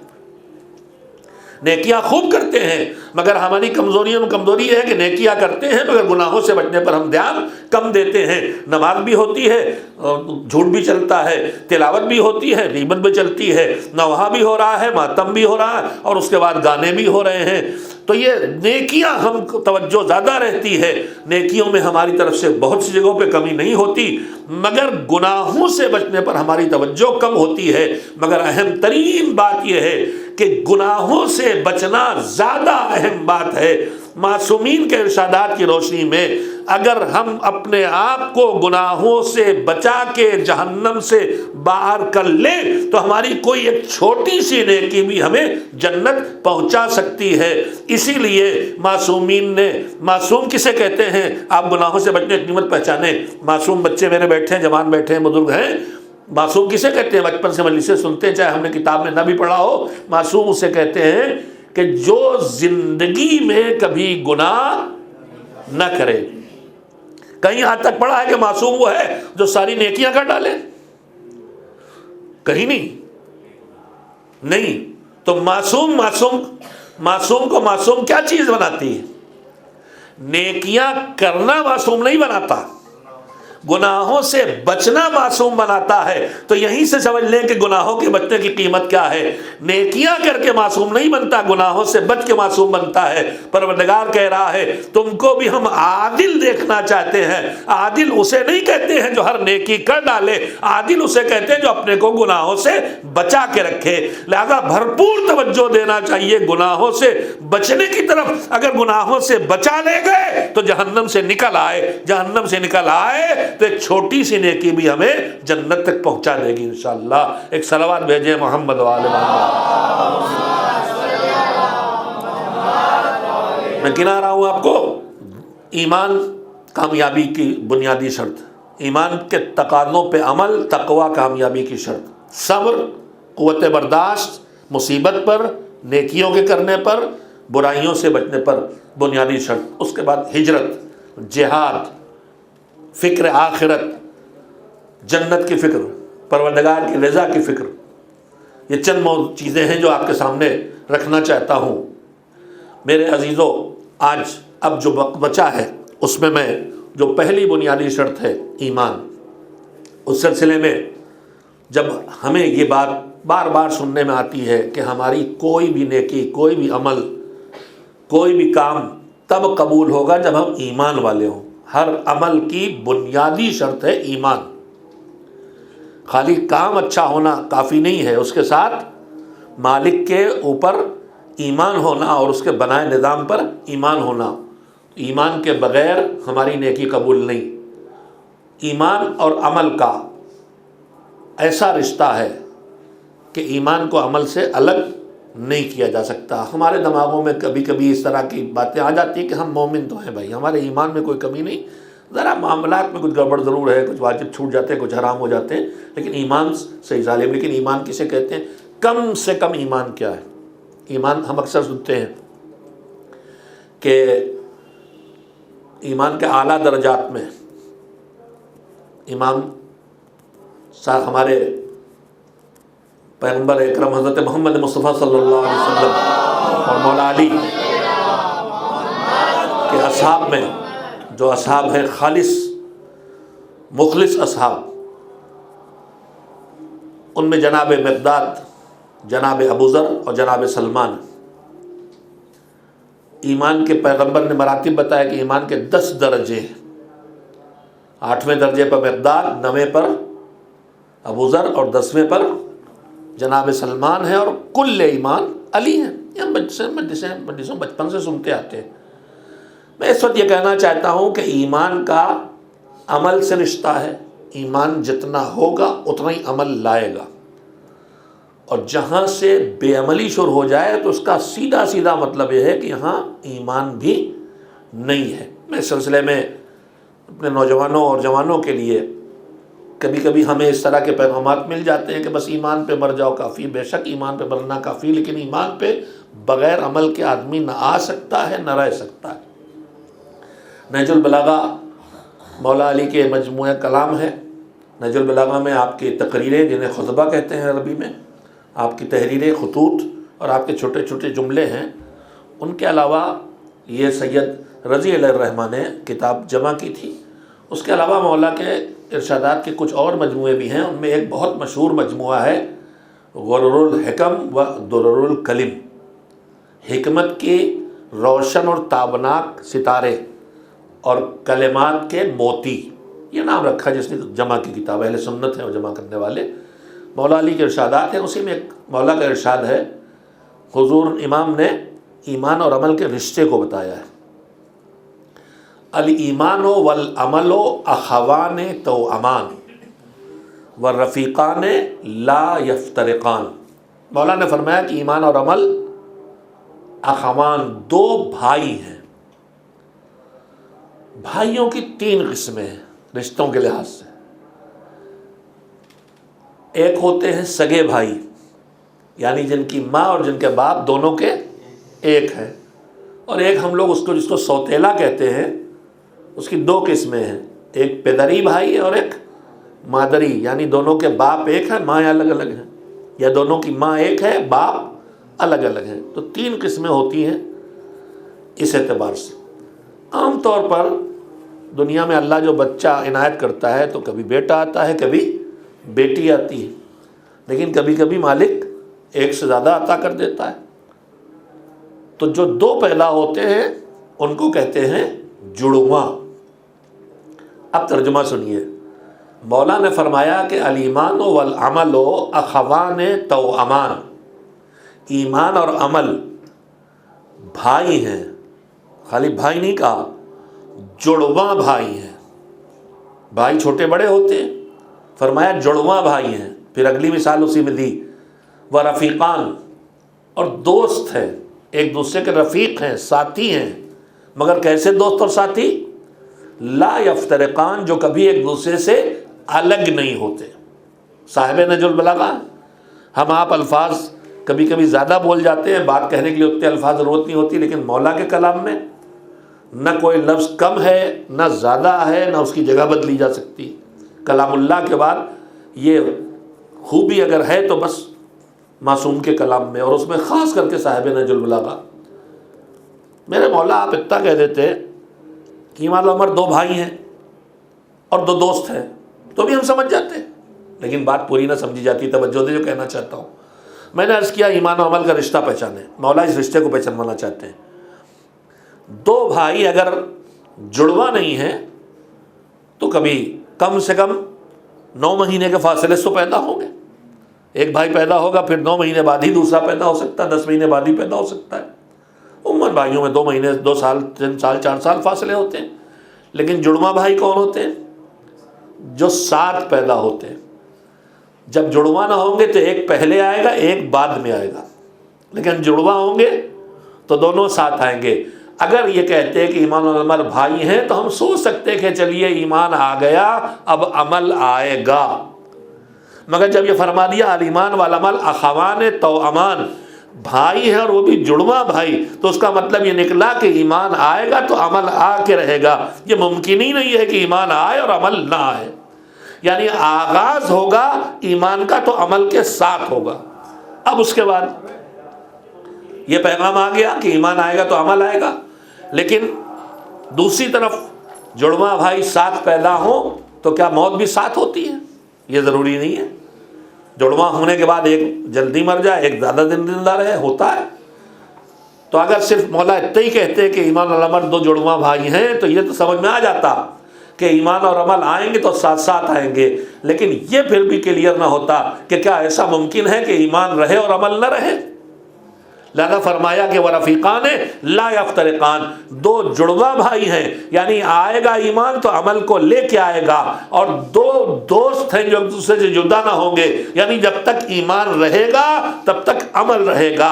نیکیاں خوب کرتے ہیں مگر ہماری کمزوریوں میں کمزوری یہ ہے کہ نیکیاں کرتے ہیں مگر گناہوں سے بچنے پر ہم دھیان کم دیتے ہیں. نماز بھی ہوتی ہے، جھوٹ بھی چلتا ہے، تلاوت بھی ہوتی ہے، غیبت بھی چلتی ہے، نوحہ بھی ہو رہا ہے، ماتم بھی ہو رہا ہے، اور اس کے بعد گانے بھی ہو رہے ہیں. تو یہ نیکیاں ہم توجہ زیادہ رہتی ہے، نیکیوں میں ہماری طرف سے بہت سی جگہوں پہ کمی نہیں ہوتی، مگر گناہوں سے بچنے پر ہماری توجہ کم ہوتی ہے. مگر اہم ترین بات یہ ہے کہ گناہوں سے بچنا زیادہ اہم بات ہے. معصومین کے ارشادات کی روشنی میں اگر ہم اپنے آپ کو گناہوں سے بچا کے جہنم سے باہر کر لیں تو ہماری کوئی ایک چھوٹی سی نیکی بھی ہمیں جنت پہنچا سکتی ہے. اسی لیے معصومین نے، معصوم کسے کہتے ہیں؟ آپ گناہوں سے بچنے کی قیمت پہچانے. معصوم بچے میرے بیٹھے ہیں، جوان بیٹھے ہیں، بزرگ ہیں، معصوم کسے کہتے ہیں؟ بچپن سے مجلسیں سنتے ہیں، چاہے ہم نے کتاب میں نہ بھی پڑھا ہو. معصوم اسے کہتے ہیں کہ جو زندگی میں کبھی گناہ نہ کرے. کہیں حد تک پڑھا ہے کہ معصوم وہ ہے جو ساری نیکیاں کر ڈالے؟ کہیں نہیں. تو معصوم کو معصوم کیا چیز بناتی ہے؟ نیکیاں کرنا معصوم نہیں بناتا، گناہوں سے بچنا معصوم بناتا ہے. تو یہیں سے سمجھ لیں کہ گناہوں کے بچنے کی قیمت کیا ہے. نیکیاں کر کے معصوم نہیں بنتا، گناہوں سے بچ کے معصوم بنتا ہے. پروردگار کہہ رہا ہے تم کو بھی ہم عادل دیکھنا چاہتے ہیں. عادل اسے نہیں کہتے ہیں جو ہر نیکی کر ڈالے، عادل اسے کہتے ہیں جو اپنے کو گناہوں سے بچا کے رکھے. لہذا بھرپور توجہ دینا چاہیے گناہوں سے بچنے کی طرف. اگر گناہوں سے بچا لے گئے تو جہنم سے نکل آئے تو ایک چھوٹی سی نیکی بھی ہمیں جنت تک پہنچا دے گی انشاءاللہ. ایک صلوات بھیجیں محمد و آل محمد. میں گنا رہا ہوں آپ کو ایمان کامیابی کی بنیادی شرط، ایمان کے تقاضوں پہ عمل، تقوی کامیابی کی شرط، صبر، قوت برداشت مصیبت پر، نیکیوں کے کرنے پر، برائیوں سے بچنے پر بنیادی شرط. اس کے بعد ہجرت، جہاد، فکر آخرت، جنت کی فکر، پروردگار کی رضا کی فکر. یہ چند چیزیں ہیں جو آپ کے سامنے رکھنا چاہتا ہوں. میرے عزیزو، آج اب جو وقت بچا ہے اس میں جو پہلی بنیادی شرط ہے ایمان، اس سلسلے میں جب ہمیں یہ بات بار بار سننے میں آتی ہے کہ ہماری کوئی بھی نیکی، کوئی بھی عمل، کوئی بھی کام تب قبول ہوگا جب ہم ایمان والے ہوں. ہر عمل کی بنیادی شرط ہے ایمان. خالی کام اچھا ہونا کافی نہیں ہے، اس کے ساتھ مالک کے اوپر ایمان ہونا اور اس کے بنائے نظام پر ایمان ہونا. ایمان کے بغیر ہماری نیکی قبول نہیں. ایمان اور عمل کا ایسا رشتہ ہے کہ ایمان کو عمل سے الگ نہیں کیا جا سکتا. ہمارے دماغوں میں کبھی کبھی اس طرح کی باتیں آ جاتی ہیں کہ ہم مومن تو ہیں بھائی، ہمارے ایمان میں کوئی کمی نہیں، ذرا معاملات میں کچھ گڑبڑ ضرور ہے، کچھ واجب چھوٹ جاتے ہیں، کچھ حرام ہو جاتے ہیں، لیکن ایمان صحیح ظالم۔ لیکن ایمان کسے کہتے ہیں؟ کم سے کم ایمان کیا ہے؟ ایمان ہم اکثر سنتے ہیں کہ ایمان کے اعلیٰ درجات میں امام ہمارے پیغمبر اکرم حضرت محمد مصطفیٰ صلی اللہ علیہ وسلم اور مولا علی کے اصحاب میں جو اصحاب ہیں خالص مخلص اصحاب، ان میں جناب مقداد، جناب ابوذر اور جناب سلمان، ایمان کے پیغمبر نے مراتب بتایا کہ ایمان کے 10 درجے ہیں۔ 8ویں درجے پر مقداد، 9ویں پر ابوذر اور 10ویں پر جناب سلمان ہے، اور کل ایمان علی ہیں۔ یہ ہم بچپن سے سنتے آتے ہیں۔ میں اس وقت یہ کہنا چاہتا ہوں کہ ایمان کا عمل سے رشتہ ہے۔ ایمان جتنا ہوگا اتنا ہی عمل لائے گا، اور جہاں سے بے عملی شروع ہو جائے تو اس کا سیدھا سیدھا مطلب یہ ہے کہ یہاں ایمان بھی نہیں ہے۔ میں اس سلسلے میں اپنے نوجوانوں اور جوانوں کے لیے کبھی کبھی ہمیں اس طرح کے پیغامات مل جاتے ہیں کہ بس ایمان پہ مر جاؤ کافی۔ بے شک ایمان پہ مرنا کافی، لیکن ایمان پہ بغیر عمل کے آدمی نہ آ سکتا ہے نہ رہ سکتا ہے۔ نہج البلاغہ مولا علی کے مجموعہ کلام ہے۔ نہج البلاغہ میں آپ کی تقریریں، جنہیں خطبہ کہتے ہیں عربی میں، آپ کی تحریریں، خطوط اور آپ کے چھوٹے چھوٹے جملے ہیں۔ ان کے علاوہ یہ سید رضی علیہ الرحمٰن نے کتاب جمع کی تھی۔ اس کے علاوہ مولا کے ارشادات کے کچھ اور مجموعے بھی ہیں۔ ان میں ایک بہت مشہور مجموعہ ہے غرر الحکم و درر الکلم، حکمت کے روشن اور تابناک ستارے اور کلمات کے موتی، یہ نام رکھا جس نے جمع کی کتاب، اہل سنت ہیں وہ جمع کرنے والے۔ مولا علی کے ارشادات ہیں، اسی میں ایک مولا کا ارشاد ہے، حضور امام نے ایمان اور عمل کے رشتے کو بتایا ہے۔ الایمان والعمل اخوان توامان والرفیقان لا یفترقان۔ مولا نے فرمایا کہ ایمان اور عمل اخوان، 2 بھائی ہیں۔ بھائیوں کی 3 قسمیں ہیں رشتوں کے لحاظ سے۔ ایک ہوتے ہیں سگے بھائی، یعنی جن کی ماں اور جن کے باپ دونوں کے ایک ہیں، اور ایک ہم لوگ جس کو سوتیلا کہتے ہیں، اس کی 2 قسمیں ہیں، ایک پدری بھائی ہے اور ایک مادری، یعنی دونوں کے باپ ایک ہیں، ماں الگ الگ ہیں، یا دونوں کی ماں ایک ہے، باپ الگ الگ ہیں۔ تو 3 قسمیں ہوتی ہیں اس اعتبار سے۔ عام طور پر دنیا میں اللہ جو بچہ عنایت کرتا ہے تو کبھی بیٹا آتا ہے، کبھی بیٹی آتی ہے، لیکن کبھی کبھی مالک ایک سے زیادہ عطا کر دیتا ہے۔ تو جو 2 پیدا ہوتے ہیں ان کو کہتے ہیں جڑواں۔ اب ترجمہ سنیے، مولا نے فرمایا کہ الایمان والعمل اخوان توامان، ایمان اور عمل بھائی ہیں، خالی بھائی نہیں کہا، جڑواں بھائی ہیں۔ بھائی چھوٹے بڑے ہوتے ہیں، فرمایا جڑواں بھائی ہیں۔ پھر اگلی مثال اسی میں دی، ورفیقان، اور دوست ہیں، ایک دوسرے کے رفیق ہیں، ساتھی ہیں، مگر کیسے دوست اور ساتھی؟ لا یفترقان، جو کبھی ایک دوسرے سے الگ نہیں ہوتے۔ صاحب نہج البلاغہ، ہم آپ الفاظ کبھی کبھی زیادہ بول جاتے ہیں، بات کہنے کے لیے اتنے الفاظ ضرورت نہیں ہوتی، لیکن مولا کے کلام میں نہ کوئی لفظ کم ہے نہ زیادہ ہے، نہ اس کی جگہ بدلی جا سکتی۔ کلام اللہ کے بعد یہ خوبی اگر ہے تو بس معصوم کے کلام میں، اور اس میں خاص کر کے صاحب نہج البلاغہ۔ میرے مولا آپ اتنا کہہ دیتے کہ ایمان و عمل 2 بھائی ہیں اور 2 دوست ہیں تو بھی ہم سمجھ جاتے، لیکن بات پوری نہ سمجھی جاتی۔ توجہ دے جو کہنا چاہتا ہوں، میں نے عرض کیا ایمان و عمل کا رشتہ پہچانے، مولا اس رشتے کو پہچانوانا چاہتے ہیں۔ 2 بھائی اگر جڑواں نہیں ہیں تو کبھی کم سے کم 9 مہینے کے فاصلے سے پیدا ہوں گے۔ ایک بھائی پیدا ہوگا، پھر 9 مہینے بعد ہی دوسرا پیدا ہو سکتا ہے، 10 مہینے بعد ہی پیدا ہو سکتا ہے۔ عموماً بھائیوں میں 2 مہینے، 2 سال، 3 سال، 4 سال فاصلے ہوتے ہیں، لیکن جڑواں بھائی کون ہوتے ہیں؟ جو ساتھ پیدا ہوتے ہیں۔ جب جڑواں نہ ہوں گے تو ایک پہلے آئے گا، ایک بعد میں آئے گا، لیکن جڑواں ہوں گے تو دونوں ساتھ آئیں گے۔ اگر یہ کہتے کہ ایمان اور عمل بھائی ہیں تو ہم سوچ سکتے کہ چلیے ایمان آ گیا اب عمل آئے گا، مگر جب یہ فرما دیا الایمان والعمل اخوان توامان، بھائی ہیں اور وہ بھی جڑواں بھائی، تو اس کا مطلب یہ نکلا کہ ایمان آئے گا تو عمل آ کے رہے گا۔ یہ ممکن ہی نہیں ہے کہ ایمان آئے اور عمل نہ آئے، یعنی آغاز ہوگا ایمان کا تو عمل کے ساتھ ہوگا۔ اب اس کے بعد یہ پیغام آ گیا کہ ایمان آئے گا تو عمل آئے گا، لیکن دوسری طرف جڑواں بھائی ساتھ پیدا ہوں تو کیا موت بھی ساتھ ہوتی ہے؟ یہ ضروری نہیں ہے۔ جڑواں ہونے کے بعد ایک جلدی مر جائے ایک زیادہ دن زندہ رہے، ہوتا ہے۔ تو اگر صرف مولا اتنا ہی کہتے کہ ایمان اور عمل دو جڑواں بھائی ہیں تو یہ تو سمجھ میں آ جاتا کہ ایمان اور عمل آئیں گے تو ساتھ ساتھ آئیں گے، لیکن یہ پھر بھی کلیئر نہ ہوتا کہ کیا ایسا ممکن ہے کہ ایمان رہے اور عمل نہ رہے۔ لہذا فرمایا کہ ورفیقان لا یفترقان، دو جڑواں بھائی ہیں، یعنی آئے گا ایمان تو عمل کو لے کے آئے گا، اور دو دوست ہیں جو ایک دوسرے سے جدا نہ ہوں گے، یعنی جب تک ایمان رہے گا تب تک عمل رہے گا۔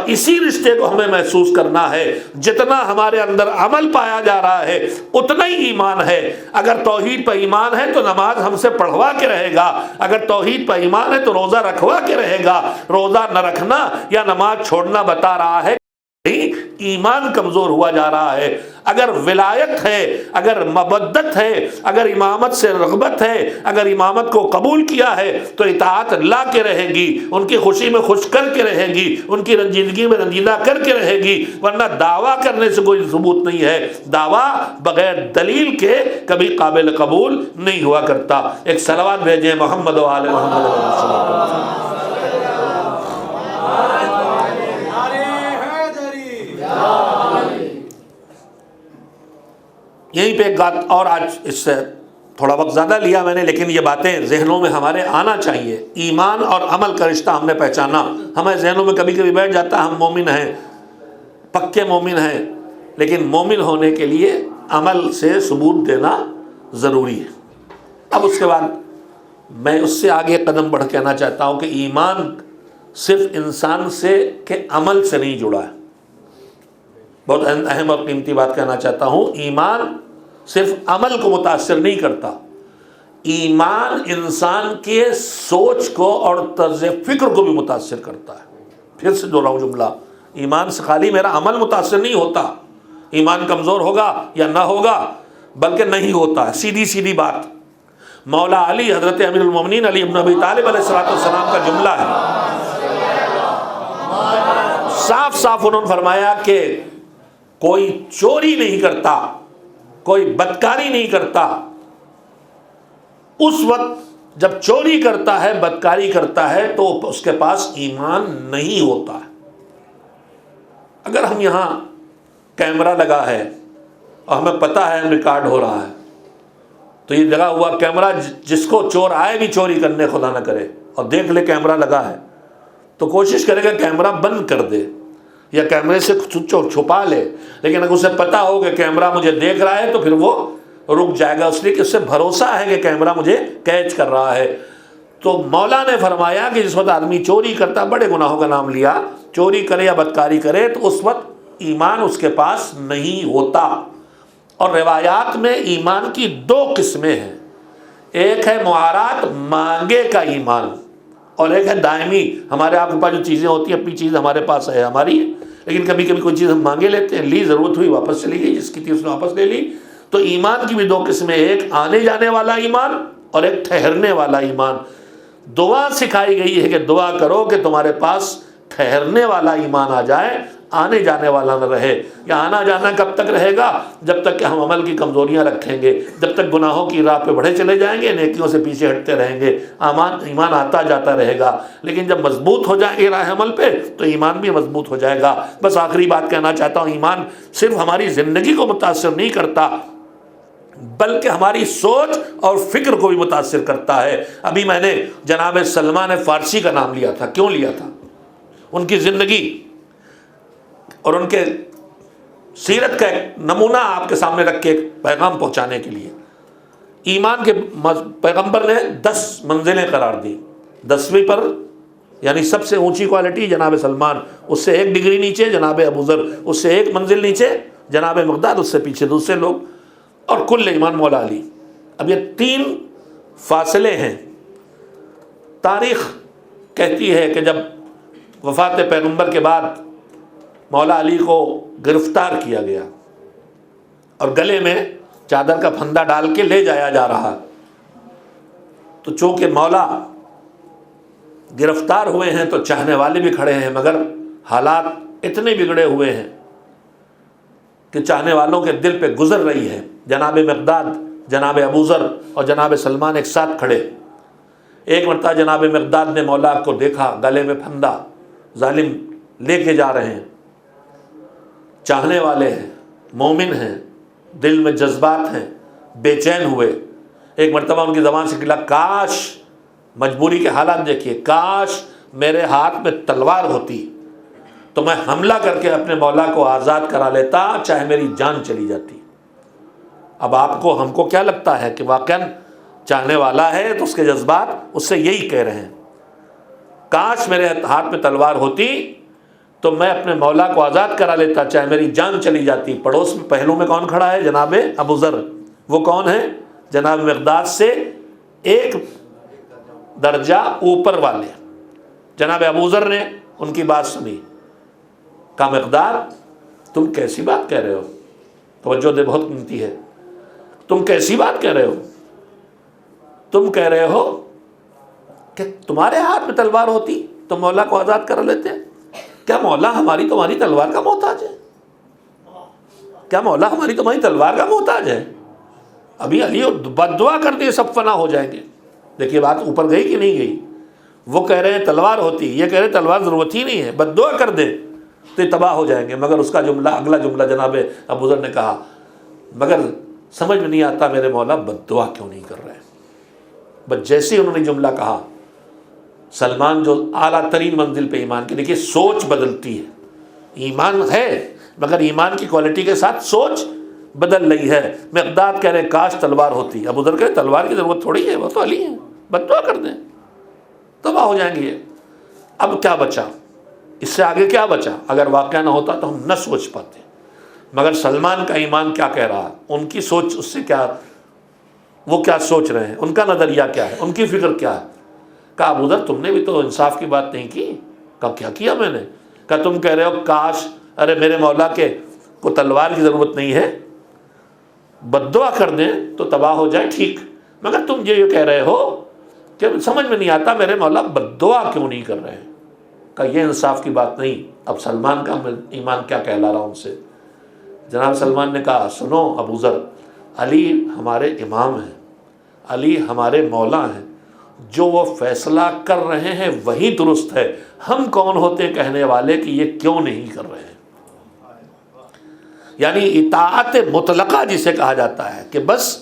اسی رشتے کو ہمیں محسوس کرنا ہے، جتنا ہمارے اندر عمل پایا جا رہا ہے اتنا ہی ایمان ہے۔ اگر توحید پر ایمان ہے تو نماز ہم سے پڑھوا کے رہے گا، اگر توحید پر ایمان ہے تو روزہ رکھوا کے رہے گا۔ روزہ نہ رکھنا یا نماز چھوڑنا بتا رہا ہے ایمان کمزور ہوا جا رہا ہے۔ اگر ولایت ہے، اگر مبدت ہے، اگر امامت سے رغبت ہے، اگر امامت کو قبول کیا ہے تو اطاعت لا کے رہے گی، ان کی خوشی میں خوش کر کے رہے گی، ان کی رنجیدگی میں رنجیدہ کر کے رہے گی، ورنہ دعویٰ کرنے سے کوئی ثبوت نہیں ہے۔ دعویٰ بغیر دلیل کے کبھی قابل قبول نہیں ہوا کرتا۔ ایک صلوات بھیجیں محمد و آل محمد علیہ السلام۔ یہیں پہ ایک بات اور، آج اس سے تھوڑا وقت زیادہ لیا میں نے، لیکن یہ باتیں ذہنوں میں ہمارے آنا چاہیے۔ ایمان اور عمل کا رشتہ ہم نے پہچانا، ہمارے ذہنوں میں کبھی کبھی بیٹھ جاتا ہم مومن ہیں، پکے مومن ہیں، لیکن مومن ہونے کے لیے عمل سے ثبوت دینا ضروری ہے۔ اب اس کے بعد میں اس سے آگے قدم بڑھ کہنا چاہتا ہوں کہ ایمان صرف انسان سے کہ عمل سے نہیں جڑا ہے۔ بہت اہم اور قیمتی بات کہنا چاہتا ہوں، ایمان صرف عمل کو متاثر نہیں کرتا، ایمان انسان کے سوچ کو اور طرز فکر کو بھی متاثر کرتا ہے۔ پھر سے دوہراؤں جملہ، ایمان سے خالی میرا عمل متاثر نہیں ہوتا، ایمان کمزور ہوگا یا نہ ہوگا بلکہ نہیں ہوتا ہے۔ سیدھی سیدھی بات، مولا علی حضرت امیر المومنین علی بن ابی طالب علیہ السلام کا جملہ ہے، صاف صاف انہوں نے فرمایا کہ کوئی چوری نہیں کرتا، کوئی بدکاری نہیں کرتا، اس وقت جب چوری کرتا ہے بدکاری کرتا ہے تو اس کے پاس ایمان نہیں ہوتا ہے۔ اگر ہم یہاں کیمرہ لگا ہے اور ہمیں پتہ ہے ریکارڈ ہو رہا ہے تو یہ لگا ہوا کیمرہ، جس کو چور آئے بھی چوری کرنے خدا نہ کرے اور دیکھ لے کیمرہ لگا ہے تو کوشش کرے گا کیمرہ بند کر دے یا کیمرے سے چھپا لے، لیکن اگر اسے پتہ ہو کہ کیمرہ مجھے دیکھ رہا ہے تو پھر وہ رک جائے گا، اس لیے کہ اس سے بھروسہ ہے کہ کیمرہ مجھے کیچ کر رہا ہے۔ تو مولا نے فرمایا کہ جس وقت آدمی چوری کرتا، بڑے گناہوں کا نام لیا، چوری کرے یا بدکاری کرے تو اس وقت ایمان اس کے پاس نہیں ہوتا۔ اور روایات میں ایمان کی دو قسمیں ہیں، ایک ہے معارات مانگے کا ایمان اور ایک ہے دائمی۔ ہمارے آپ کے پاس جو چیزیں ہوتی ہیں، اپنی چیز ہمارے پاس ہے، ہماری ہے، لیکن کبھی کبھی کوئی چیز ہم مانگے لیتے ہیں، لی ضرورت ہوئی واپس چلی گئی، جس کی تھی اس نے واپس لے لی۔ تو ایمان کی بھی دو قسمیں، ایک آنے جانے والا ایمان اور ایک ٹھہرنے والا ایمان۔ دعا سکھائی گئی ہے کہ دعا کرو کہ تمہارے پاس ٹھہرنے والا ایمان آ جائے، آنے جانے والا نہ رہے۔ یا آنا جانا کب تک رہے گا؟ جب تک کہ ہم عمل کی کمزوریاں رکھیں گے، جب تک گناہوں کی راہ پہ بڑھے چلے جائیں گے، نیکیوں سے پیچھے ہٹتے رہیں گے، ایمان آتا جاتا رہے گا۔ لیکن جب مضبوط ہو جائیں گے راہ عمل پہ تو ایمان بھی مضبوط ہو جائے گا۔ بس آخری بات کہنا چاہتا ہوں، ایمان صرف ہماری زندگی کو متاثر نہیں کرتا بلکہ ہماری سوچ اور فکر کو بھی متاثر کرتا ہے۔ ابھی میں نے جناب سلمان فارسی کا نام لیا تھا، کیوں لیا تھا؟ ان کی زندگی اور ان کے سیرت کا ایک نمونہ آپ کے سامنے رکھ کے ایک پیغام پہنچانے کے لیے۔ ایمان کے پیغمبر نے 10 منزلیں قرار دی، 10ویں پر یعنی سب سے اونچی کوالٹی جناب سلمان، اس سے 1 ڈگری نیچے جناب ابو ذر، اس سے 1 منزل نیچے جناب مقداد، اس سے پیچھے دوسرے لوگ، اور کل ایمان مولا علی۔ اب یہ 3 فاصلے ہیں۔ تاریخ کہتی ہے کہ جب وفات پیغمبر کے بعد مولا علی کو گرفتار کیا گیا اور گلے میں چادر کا پھندا ڈال کے لے جایا جا رہا، تو چونکہ مولا گرفتار ہوئے ہیں تو چاہنے والے بھی کھڑے ہیں، مگر حالات اتنے بگڑے ہوئے ہیں کہ چاہنے والوں کے دل پہ گزر رہی ہے۔ جناب مقداد، جناب ابوذر اور جناب سلمان ایک ساتھ کھڑے۔ ایک مرتبہ جناب مقداد نے مولا کو دیکھا، گلے میں پھندا، ظالم لے کے جا رہے ہیں، چاہنے والے ہیں، مومن ہیں، دل میں جذبات ہیں، بے چین ہوئے۔ ایک مرتبہ ان کی زبان سے نکلا، کاش، مجبوری کے حالات دیکھیے، کاش میرے ہاتھ میں تلوار ہوتی تو میں حملہ کر کے اپنے مولا کو آزاد کرا لیتا، چاہے میری جان چلی جاتی۔ اب آپ کو، ہم کو کیا لگتا ہے کہ واقعاً چاہنے والا ہے تو اس کے جذبات اس سے یہی کہہ رہے ہیں، کاش میرے ہاتھ میں تلوار ہوتی تو میں اپنے مولا کو آزاد کرا لیتا، چاہے میری جان چلی جاتی۔ پڑوس میں پہلو میں کون کھڑا ہے؟ جناب ابوذر۔ وہ کون ہے؟ جناب مقداد سے ایک درجہ اوپر والے۔ جناب ابوذر نے ان کی بات سنی، کہا مقداد تم کیسی بات کہہ رہے ہو؟ توجہ دے، بہت قیمتی ہے۔ تم کیسی بات کہہ رہے ہو؟ تم کہہ رہے ہو کہ تمہارے ہاتھ میں تلوار ہوتی تو مولا کو آزاد کر لیتے؟ کیا مولا ہماری تمہاری تلوار کا محتاج ہے؟ کیا مولا ہماری تمہاری تلوار کا محتاج ہے؟ ابھی علی بد دعا کر دیے سب فنا ہو جائیں گے۔ دیکھیے بات اوپر گئی کہ نہیں گئی؟ وہ کہہ رہے ہیں تلوار ہوتی، یہ کہہ رہے ہیں تلوار ضرورت ہی نہیں ہے، بد دعا کر دے تو یہ تباہ ہو جائیں گے۔ مگر اس کا جملہ، اگلا جملہ جناب ابوذر نے کہا، مگر سمجھ میں نہیں آتا میرے مولا بد دعا کیوں نہیں کر رہے؟ بس جیسے انہوں نے جملہ کہا، سلمان جو اعلیٰ ترین منزل پہ ایمان کی، دیکھیے سوچ بدلتی ہے، ایمان ہے مگر ایمان کی کوالٹی کے ساتھ سوچ بدل رہی ہے۔ مقداد کہہ رہے کاش تلوار ہوتی، ابوذر کہہ رہے تلوار کی ضرورت تھوڑی ہے، وہ تو علی ہیں، بد دعا کر دیں تباہ ہو جائیں گے۔ اب کیا بچا؟ اس سے آگے کیا بچا؟ اگر واقعہ نہ ہوتا تو ہم نہ سوچ پاتے، مگر سلمان کا ایمان کیا کہہ رہا، ان کی سوچ اس سے کیا، وہ کیا سوچ رہے ہیں، ان کا نظریہ کیا ہے، ان کی فکر کیا ہے۔ کہا ابوذر تم نے بھی تو انصاف کی بات نہیں کی۔ کہا کیا کیا میں نے؟ کہا تم کہہ رہے ہو کاش، ارے میرے مولا کے کو تلوار کی ضرورت نہیں ہے، بد دعا کر دیں تو تباہ ہو جائے، ٹھیک، مگر تم یہ کہہ رہے ہو کہ سمجھ میں نہیں آتا میرے مولا بد دعا کیوں نہیں کر رہے ہیں۔ کہا یہ انصاف کی بات نہیں۔ اب سلمان کا ایمان کیا کہلا رہا ان سے؟ جناب سلمان نے کہا سنو ابوذر، علی ہمارے امام ہیں، علی ہمارے مولا ہیں، جو وہ فیصلہ کر رہے ہیں وہی درست ہے، ہم کون ہوتے ہیں کہنے والے کہ یہ کیوں نہیں کر رہے ہیں؟ یعنی اطاعت مطلقہ جسے کہا جاتا ہے کہ بس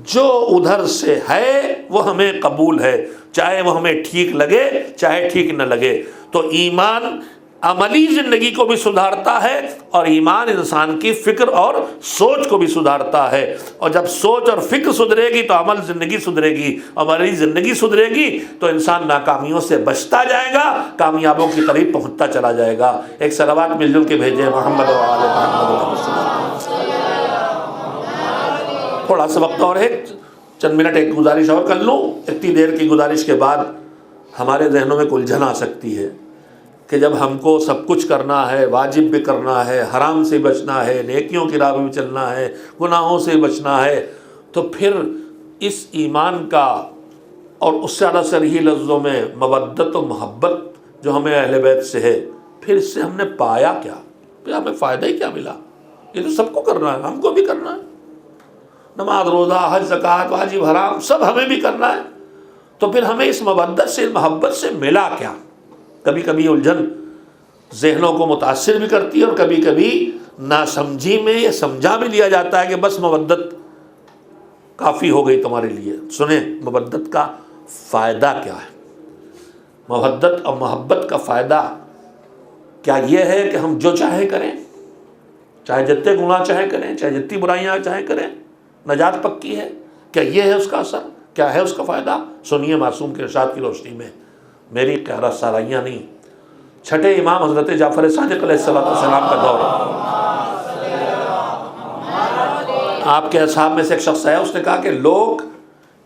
جو ادھر سے ہے وہ ہمیں قبول ہے، چاہے وہ ہمیں ٹھیک لگے چاہے ٹھیک نہ لگے۔ تو ایمان عملی زندگی کو بھی سدھارتا ہے اور ایمان انسان کی فکر اور سوچ کو بھی سدھارتا ہے، اور جب سوچ اور فکر سدھرے گی تو عمل زندگی سدھرے گی، عملی زندگی سدھرے گی تو انسان ناکامیوں سے بچتا جائے گا، کامیابوں کی قریب پہنچتا چلا جائے گا۔ ایک صلوات مل جل کے بھیجیں محمد و آل محمد۔ تھوڑا سا وقت اور ہے، چند منٹ ایک گزارش اور کر لوں۔ اتنی دیر کی گزارش کے بعد ہمارے ذہنوں میں الجھن آ سکتی ہے کہ جب ہم کو سب کچھ کرنا ہے، واجب بھی کرنا ہے، حرام سے بچنا ہے، نیکیوں کی راہ میں چلنا ہے، گناہوں سے بچنا ہے، تو پھر اس ایمان کا اور اس سے زیادہ صریح لفظوں میں مودت و محبت جو ہمیں اہل بیت سے ہے، پھر اس سے ہم نے پایا کیا؟ پھر ہمیں فائدہ ہی کیا ملا؟ یہ تو سب کو کرنا ہے، ہم کو بھی کرنا ہے، نماز روزہ حج زکوٰۃ واجب حرام سب ہمیں بھی کرنا ہے، تو پھر ہمیں اس مودت سے محبت سے ملا کیا؟ کبھی کبھی الجھن ذہنوں کو متاثر بھی کرتی ہے اور کبھی کبھی ناسمجھی میں یہ سمجھا بھی لیا جاتا ہے کہ بس مودت کافی ہو گئی تمہارے لیے۔ سنیں مودت کا فائدہ کیا ہے؟ مودت اور محبت کا فائدہ کیا یہ ہے کہ ہم جو چاہیں کریں، چاہے جتنے گناہ چاہیں کریں، چاہے جتنی برائیاں چاہیں کریں، نجات پکی ہے؟ کیا یہ ہے اس کا اثر؟ کیا ہے اس کا فائدہ؟ سنیے معصوم کے ارشاد کی روشنی میں، میری قہرہ سالائیاں نہیں، چھٹے امام حضرت جعفر صادق علیہ السلام کا دور ہے۔ آپ کے اصحاب میں سے ایک شخص ہے، اس نے کہا کہ لوگ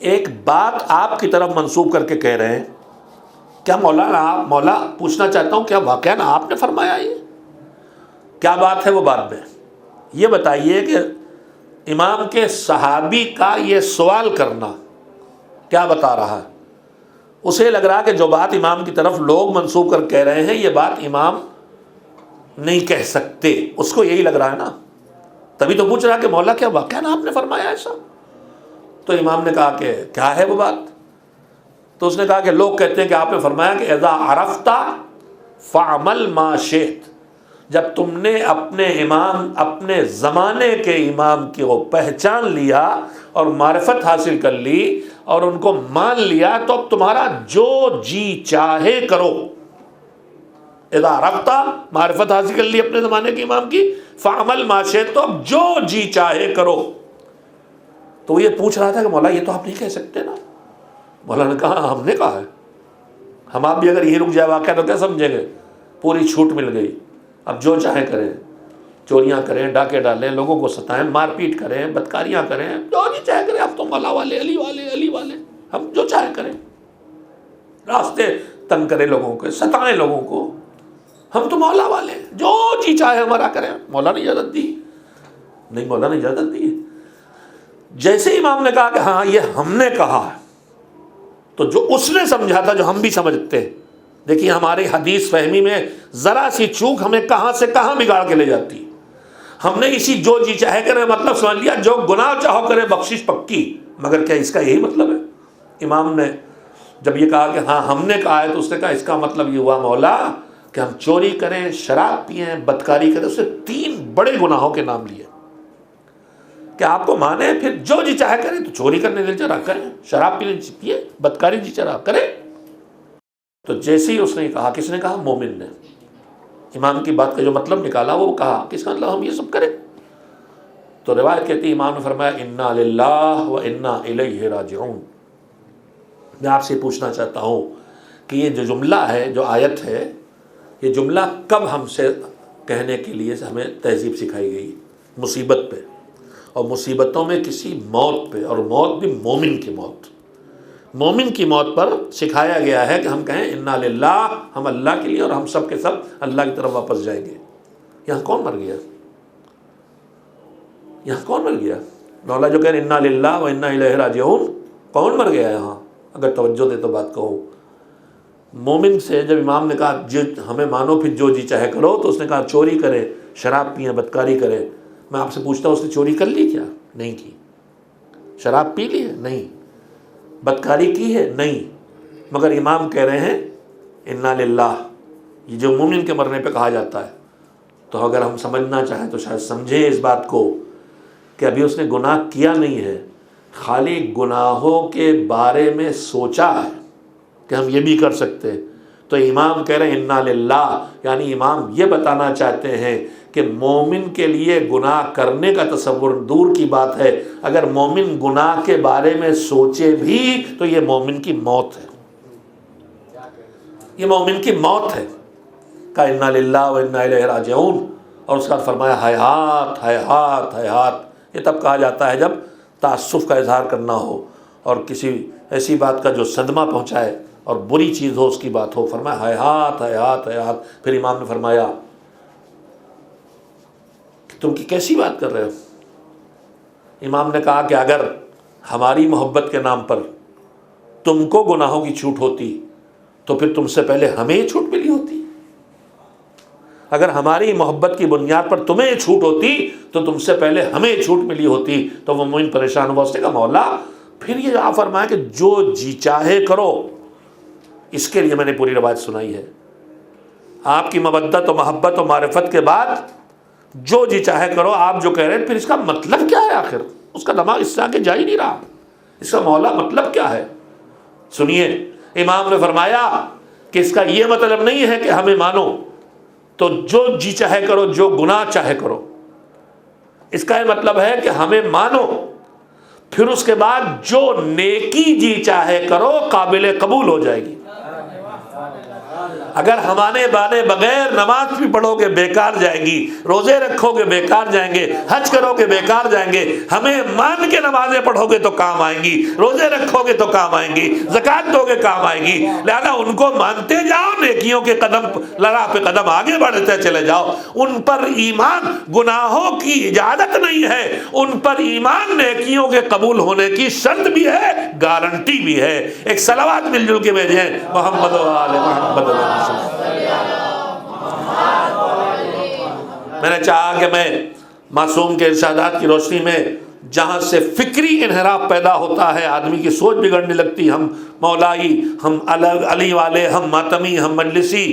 ایک بات آپ کی طرف منسوب کر کے کہہ رہے ہیں، کیا مولا پوچھنا چاہتا ہوں کیا واقعاً آپ نے فرمایا یہ؟ کیا بات ہے وہ بات میں یہ بتائیے کہ امام کے صحابی کا یہ سوال کرنا کیا بتا رہا ہے؟ اسے لگ رہا کہ جو بات امام کی طرف لوگ منسوب کر کہہ رہے ہیں یہ بات امام نہیں کہہ سکتے، اس کو یہی لگ رہا ہے نا، تبھی تو پوچھ رہا کہ مولا کیا واقعاً آپ نے فرمایا ایسا؟ تو امام نے کہا کہ کیا ہے وہ بات؟ تو اس نے کہا کہ لوگ کہتے ہیں کہ آپ نے فرمایا کہ اذا عرفت فعمل ما شئت، جب تم نے اپنے امام، اپنے زمانے کے امام کی وہ پہچان لیا اور معرفت حاصل کر لی اور ان کو مان لیا، تو اب تمہارا جو جی چاہے کرو۔ اذا عرفت، معرفت حاصل کر لی اپنے زمانے کے امام کی، فعمل ما شئت، تو اب جو جی چاہے کرو۔ تو وہ یہ پوچھ رہا تھا کہ مولا یہ تو آپ نہیں کہہ سکتے نا۔ مولا نے کہا ہم نے کہا ہے، ہم آپ بھی اگر یہ رک جائے واقعہ تو کیا سمجھیں گے؟ پوری چھوٹ مل گئی، اب جو چاہیں کریں، چوریاں کریں، ڈاکے ڈالیں، لوگوں کو ستائیں، مار پیٹ کریں، بدکاریاں کریں، جو جی چاہے کریں، اب تو مولا والے، علی والے، علی والے، ہم جو چاہیں کریں، راستے تنگ کریں لوگوں کے، ستائیں لوگوں کو، ہم تو مولا والے ہیں، جو جی چاہے ہمارا کریں۔ مولا نے اجازت دی؟ نہیں، مولا نے اجازت دی۔ جیسے امام نے کہا کہ ہاں یہ ہم نے کہا ہے، تو جو اس نے سمجھا تھا جو ہم بھی سمجھتے ہیں، دیکھیے ہماری حدیث فہمی میں ذرا سی چوک ہمیں کہاں سے کہاں بگاڑ کے لے جاتی۔ ہم نے اسی جو جی چاہے کرے مطلب سمجھ لیا، جو گناہ چاہو کرے بخشش پکی، مگر کیا اس کا یہی مطلب ہے؟ امام نے جب یہ کہا کہ ہاں ہم نے کہا ہے، تو اس نے کہا اس کا مطلب یہ ہوا مولا کہ ہم چوری کریں، شراب پئیں، بدکاری کریں، اس نے 3 بڑے گناہوں کے نام لیے کہ آپ کو مانے، پھر جو جی چاہے کریں، تو چوری کرنے دل چاہ کریں، شراب پینے پیے، بدکاری جی چاہ کریں۔ تو جیسے ہی اس نے کہا، کس نے کہا؟ مومن نے۔ امام کی بات کا جو مطلب نکالا وہ کہا، کس کا مطلب ہم یہ سب کریں؟ تو روایت کہتی ہے امام نے فرمایا انا للہ و انا الیہ راجعون۔ میں آپ سے پوچھنا چاہتا ہوں کہ یہ جو جملہ ہے، جو آیت ہے، یہ جملہ کب ہم سے کہنے کے لیے ہمیں تہذیب سکھائی گئی؟ مصیبت پہ، اور مصیبتوں میں کسی موت پہ، اور موت بھی مومن کی موت، مومن کی موت پر سکھایا گیا ہے کہ ہم کہیں انا للہ، ہم اللہ کے لیے، اور ہم سب کے سب اللہ کی طرف واپس جائیں گے۔ یہاں کون مر گیا؟ یہاں کون مر گیا؟ مولا جو کہیں انا للہ و انا الیہ راجعون، کون مر گیا یہاں؟ اگر توجہ دے تو بات کہو۔ مومن سے جب امام نے کہا جو ہمیں مانو پھر جو جی چاہے کرو، تو اس نے کہا چوری کرے، شراب پئیں، بدکاری کرے۔ میں آپ سے پوچھتا ہوں اس نے چوری کر لی کیا؟ نہیں کی۔ شراب پی لی ہے؟ نہیں۔ بدکاری کی ہے؟ نہیں۔ مگر امام کہہ رہے ہیں انا للہ، یہ جو مومن کے مرنے پہ کہا جاتا ہے۔ تو اگر ہم سمجھنا چاہیں تو شاید سمجھیں اس بات کو کہ ابھی اس نے گناہ کیا نہیں ہے، خالی گناہوں کے بارے میں سوچا ہے کہ ہم یہ بھی کر سکتے ہیں۔ تو امام کہہ رہے ہیں انا للہ، یعنی امام یہ بتانا چاہتے ہیں کہ مومن کے لیے گناہ کرنے کا تصور دور کی بات ہے، اگر مومن گناہ کے بارے میں سوچے بھی تو یہ مومن کی موت ہے، یہ مومن کی موت ہے۔ کہا انا للہ و انا الیہ راجعون، اور اس کا فرمایا ہیہات ہیہات ہیہات۔ یہ تب کہا جاتا ہے جب تعسف کا اظہار کرنا ہو اور کسی ایسی بات کا جو صدمہ پہنچائے اور بری چیز ہو، اس کی بات ہو۔ فرمایا ہیہات ہیہات ہیہات۔ پھر امام نے فرمایا کہ تم کی کیسی بات کر رہے ہو؟ امام نے کہا کہ اگر ہماری محبت کے نام پر تم کو گناہوں کی چھوٹ ہوتی تو پھر تم سے پہلے ہمیں یہ چھوٹ ملی ہوتی۔ اگر ہماری محبت کی بنیاد پر تمہیں یہ چھوٹ ہوتی تو تم سے پہلے ہمیں یہ چھوٹ ملی ہوتی۔ تو وہ مومن پریشان ہوا، اس نے کہا مولا پھر یہ آپ فرمایا کہ جو جی چاہے کرو، اس کے لیے میں نے پوری روایت سنائی ہے۔ آپ کی مودت و محبت و معرفت کے بعد جو جی چاہے کرو، آپ جو کہہ رہے ہیں، پھر اس کا مطلب کیا ہے؟ آخر اس کا دماغ اس سے آگے جا ہی نہیں رہا، اس کا مولا مطلب کیا ہے؟ سنیے، امام نے فرمایا کہ اس کا یہ مطلب نہیں ہے کہ ہمیں مانو تو جو جی چاہے کرو، جو گناہ چاہے کرو۔ اس کا یہ مطلب ہے کہ ہمیں مانو، پھر اس کے بعد جو نیکی جی چاہے کرو قابل قبول ہو جائے گی۔ اگر ہمارے بانے بغیر نماز بھی پڑھو گے بیکار جائے گی، روزے رکھو گے بیکار جائیں گے، حج کرو گے بیکار جائیں گے۔ ہمیں مان کے نمازیں پڑھو گے تو کام آئیں گی، روزے رکھو گے تو کام آئیں گی، زکوٰۃ دو گے کام آئے گی۔ لہذا ان کو مانتے جاؤ، نیکیوں کے قدم لگا پہ قدم آگے بڑھتے چلے جاؤ۔ ان پر ایمان گناہوں کی اجازت نہیں ہے، ان پر ایمان نیکیوں کے قبول ہونے کی شرط بھی ہے، گارنٹی بھی ہے۔ ایک صلوات مل جل کے بھیجیں، محمد و آل محمد علیہ وسلم۔ میں نے چاہا کہ میں معصوم کے ارشادات کی روشنی میں جہاں سے فکری انحراف پیدا ہوتا ہے، آدمی کی سوچ بگڑنے لگتی، ہم مولائی، ہم علی والے، ہم ماتمی، ہم مجلسی،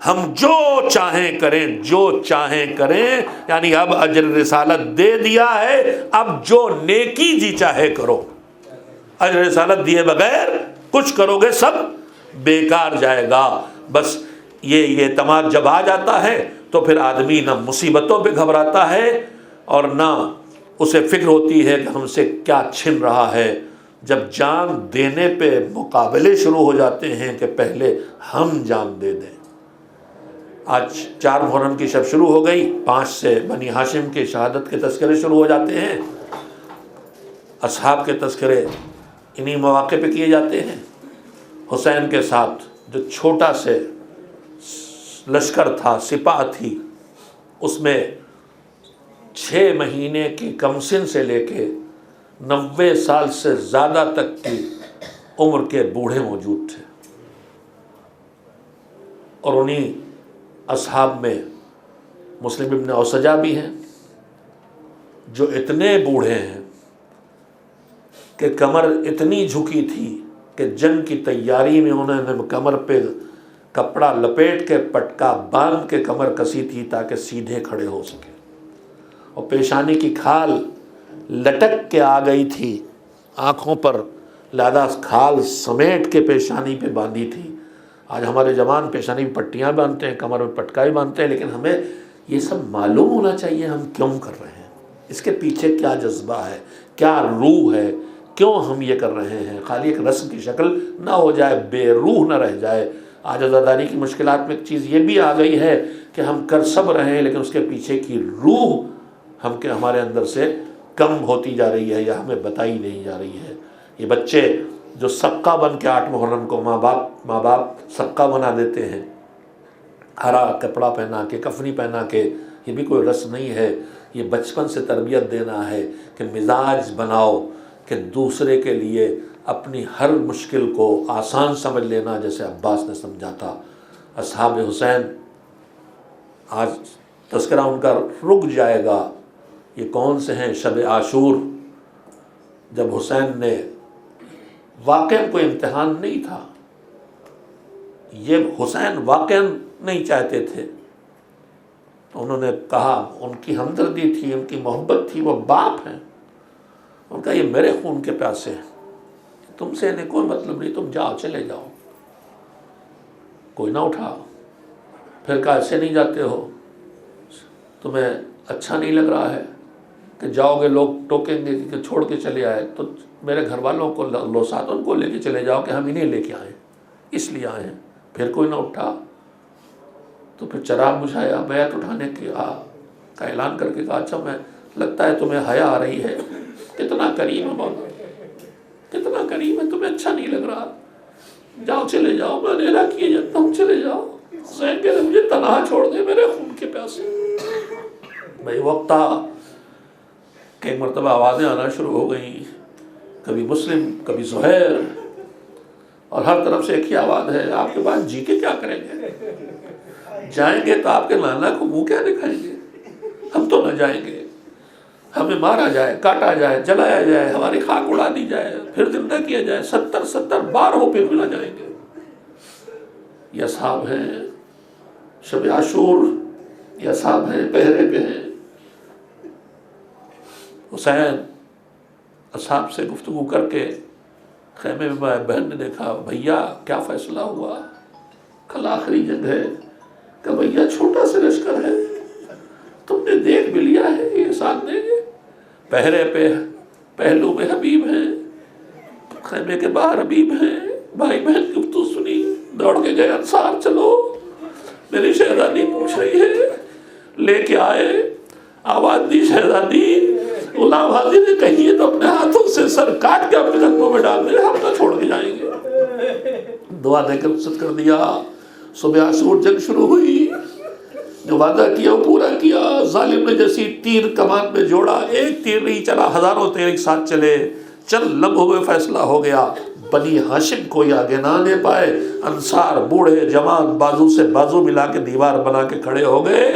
ہم جو چاہیں کریں، جو چاہیں کریں، یعنی اب اجر رسالت دے دیا ہے، اب جو نیکی جی چاہے کرو۔ اجر رسالت دیے بغیر کچھ کرو گے سب بیکار جائے گا۔ بس یہ اعتماد جب آ جاتا ہے تو پھر آدمی نہ مصیبتوں پہ گھبراتا ہے اور نہ اسے فکر ہوتی ہے کہ ہم سے کیا چھن رہا ہے۔ جب جان دینے پہ مقابلے شروع ہو جاتے ہیں کہ پہلے ہم جان دے دیں۔ آج 4 محرم کی شب شروع ہو گئی، 5 سے بنی ہاشم کے شہادت کے تذکرے شروع ہو جاتے ہیں۔ اصحاب کے تذکرے انہی مواقع پہ کیے جاتے ہیں۔ حسین کے ساتھ جو چھوٹا سے لشکر تھا، سپاہ تھی، اس میں 6 مہینے کی کمسن سے لے کے 90 سال سے زیادہ تک کی عمر کے بوڑھے موجود تھے، اور انہی اصحاب میں مسلم ابن اوسجہ بھی ہیں جو اتنے بوڑھے ہیں کہ کمر اتنی جھکی تھی کہ جنگ کی تیاری میں انہوں نے کمر پہ کپڑا لپیٹ کے پٹکا باندھ کے کمر کسی تھی تاکہ سیدھے کھڑے ہو سکے، اور پیشانی کی کھال لٹک کے آ گئی تھی آنکھوں پر، لہذا کھال سمیٹ کے پیشانی پہ باندھی تھی۔ آج ہمارے جوان پیشانی پہ پٹیاں باندھتے ہیں، کمر میں پٹکا بھی باندھتے ہیں، لیکن ہمیں یہ سب معلوم ہونا چاہیے ہم کیوں کر رہے ہیں، اس کے پیچھے کیا جذبہ ہے، کیا روح ہے، کیوں ہم یہ کر رہے ہیں۔ خالی ایک رسم کی شکل نہ ہو جائے، بے روح نہ رہ جائے۔ آج عزاداری کی مشکلات میں ایک چیز یہ بھی آ گئی ہے کہ ہم کر سب رہے ہیں، لیکن اس کے پیچھے کی روح ہمارے اندر سے کم ہوتی جا رہی ہے یا ہمیں بتائی نہیں جا رہی ہے۔ یہ بچے جو سقہ بن کے 8 محرم کو ماں باپ سقہ بنا دیتے ہیں، ہرا کپڑا پہنا کے، کفنی پہنا کے، یہ بھی کوئی رسم نہیں ہے، یہ بچپن سے تربیت دینا ہے کہ مزاج بناؤ کہ دوسرے کے لیے اپنی ہر مشکل کو آسان سمجھ لینا، جیسے عباس نے سمجھا تھا۔ اصحاب حسین، آج تذکرہ ان کا رک جائے گا۔ یہ کون سے ہیں؟ شب عاشور، جب حسین نے واقعاً کوئی امتحان نہیں تھا، یہ حسین واقعاً نہیں چاہتے تھے، تو انہوں نے کہا، ان کی ہمدردی تھی، ان کی محبت تھی، وہ باپ ہیں، ان کا یہ میرے خون کے پیاسے ہیں، تم سے انہیں کوئی مطلب نہیں، تم جاؤ، چلے جاؤ۔ کوئی نہ اٹھا، پھر کہا ایسے نہیں جاتے ہو، تمہیں اچھا نہیں لگ رہا ہے کہ جاؤ گے لوگ ٹوکیں گے کہ چھوڑ کے چلے آئے، تو میرے گھر والوں کو لو ساتھ، ان کو لے کے چلے جاؤ کہ ہم انہیں لے کے آئے، اس لیے آئے ہیں۔ پھر کوئی نہ اٹھا، تو پھر چراغ بجھایا، بیعت اٹھانے کا اعلان کر کے کہا، اچھا میں لگتا ہے تمہیں حیا آ رہی ہے، کتنا کریم ہے مولا، کتنا کریم ہے، تمہیں اچھا نہیں لگ رہا، جاؤ چلے جاؤ، میں اندھیرا کیے جاتا ہوں، چلے جاؤ۔ حسین کہتے مجھے تنہا چھوڑ دے میرے خون کے پیاسے۔ بھائی وقت آ کہ ایک مرتبہ آوازیں آنا شروع ہو گئیں، کبھی مسلم، کبھی زہیر، اور ہر طرف سے ایک ہی آواز ہے، آپ کے پاس جی کے کیا کریں گے؟ جائیں گے تو آپ کے نانا کو منہ کیا دکھائیں گے؟ ہم تو نہ جائیں گے، ہمیں مارا جائے، کاٹا جائے، جلایا جائے، ہماری خاک اڑا دی جائے، پھر زندہ کیا جائے، 70 بار ہو پھر بھی نہ جائیں گے۔ یہ اصحاب ہیں شب عاشور، یہ اصحاب ہیں پہرے پہ ہیں۔ حسین اصحاب سے گفتگو کر کے خیمے میں بہن نے دیکھا، بھیا کیا فیصلہ ہوا؟ کل آخری جنگ ہے۔ کہ بھیا چھوٹا سے لشکر ہے، تم نے دیکھ بھی لیا ہے، یہ ساتھ دیں گے؟ پہرے پہ پہلو میں حبیب ہیں، خیمے کے باہر حبیب ہیں، بھائی بہن گفتگو سنی، دوڑ کے گئے، انصار چلو میری شہزادی پوچھ رہی ہے، لے کے آئے، آواز دی شہزادی، غلام حاضر نے کہی ہے تو اپنے ہاتھوں سے سر کاٹ کے اپنے قدموں میں ڈال دے، ہم نہ چھوڑ کے جائیں گے۔ دعا دے کر رخصت کر دیا۔ صبح عصور جنگ شروع ہوئی، جو وعدہ کیا وہ پورا کیا۔ ظالم نے جیسی تیر کمان میں جوڑا، ایک تیر نہیں چلا، ہزاروں تیر ایک ساتھ چلے، چند لمحوں میں فیصلہ ہو گیا۔ بنی ہاشم کوئی آگے نہ آنے پائے، انصار بوڑھے جوان بازو سے بازو ملا کے دیوار بنا کے کھڑے ہو گئے۔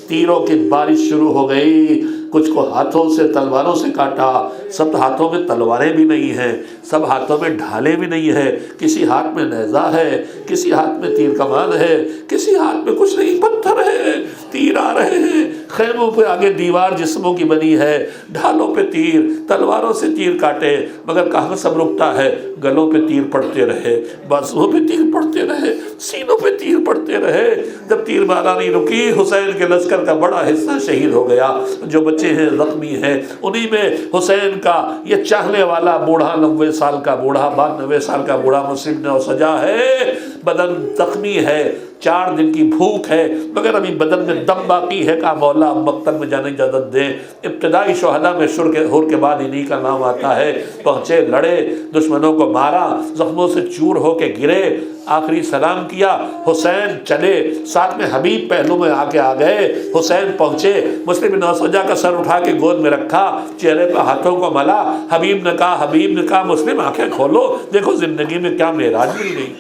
تیروں کی بارش شروع ہو گئی، کچھ کو ہاتھوں سے تلواروں سے کاٹا، سب ہاتھوں میں تلواریں بھی نہیں ہیں، سب ہاتھوں میں ڈھالیں بھی نہیں ہے، کسی ہاتھ میں نیزہ ہے، کسی ہاتھ میں تیر کمان ہے، کسی ہاتھ میں کچھ نہیں، پتھر ہے، تیر آ رہے ہیں، خیموں پہ آگے دیوار جسموں کی بنی ہے، ڈھالوں پہ تیر، تلواروں سے تیر کاٹے، مگر کہاں سب رکتا ہے؟ گلوں پہ تیر پڑتے رہے، بازوؤں پہ تیر پڑتے رہے، سینوں پہ تیر پڑتے رہے۔ جب تیر مارا نہیں رکی، حسین کے لشکر کا بڑا حصہ شہید ہو گیا، جو بچے ہیں زخمی ہیں، انہی میں حسین کا یہ چاہنے والا بوڑھا 90 سال کا بوڑھا 92 سال کا بوڑھا مسلم نے سجا ہے، بدن زخمی ہے، 4 دن کی بھوک ہے، مگر ابھی بدن میں دم باقی ہے۔ کہا مولا اب مقتل میں جانے کی اجازت دے۔ ابتدائی شہداء میں ہور کے بعد انہی کا نام آتا ہے۔ پہنچے، لڑے، دشمنوں کو مارا، زخموں سے چور ہو کے گرے، آخری سلام کیا، حسین چلے، ساتھ میں حبیب پہلو میں آ گئے۔ حسین پہنچے، مسلم نوسجا کا سر اٹھا کے گود میں رکھا، چہرے پہ ہاتھوں کو ملا۔ حبیب نے کہا مسلم آنکھیں کھولو، دیکھو زندگی میں کیا معراج مل گئی،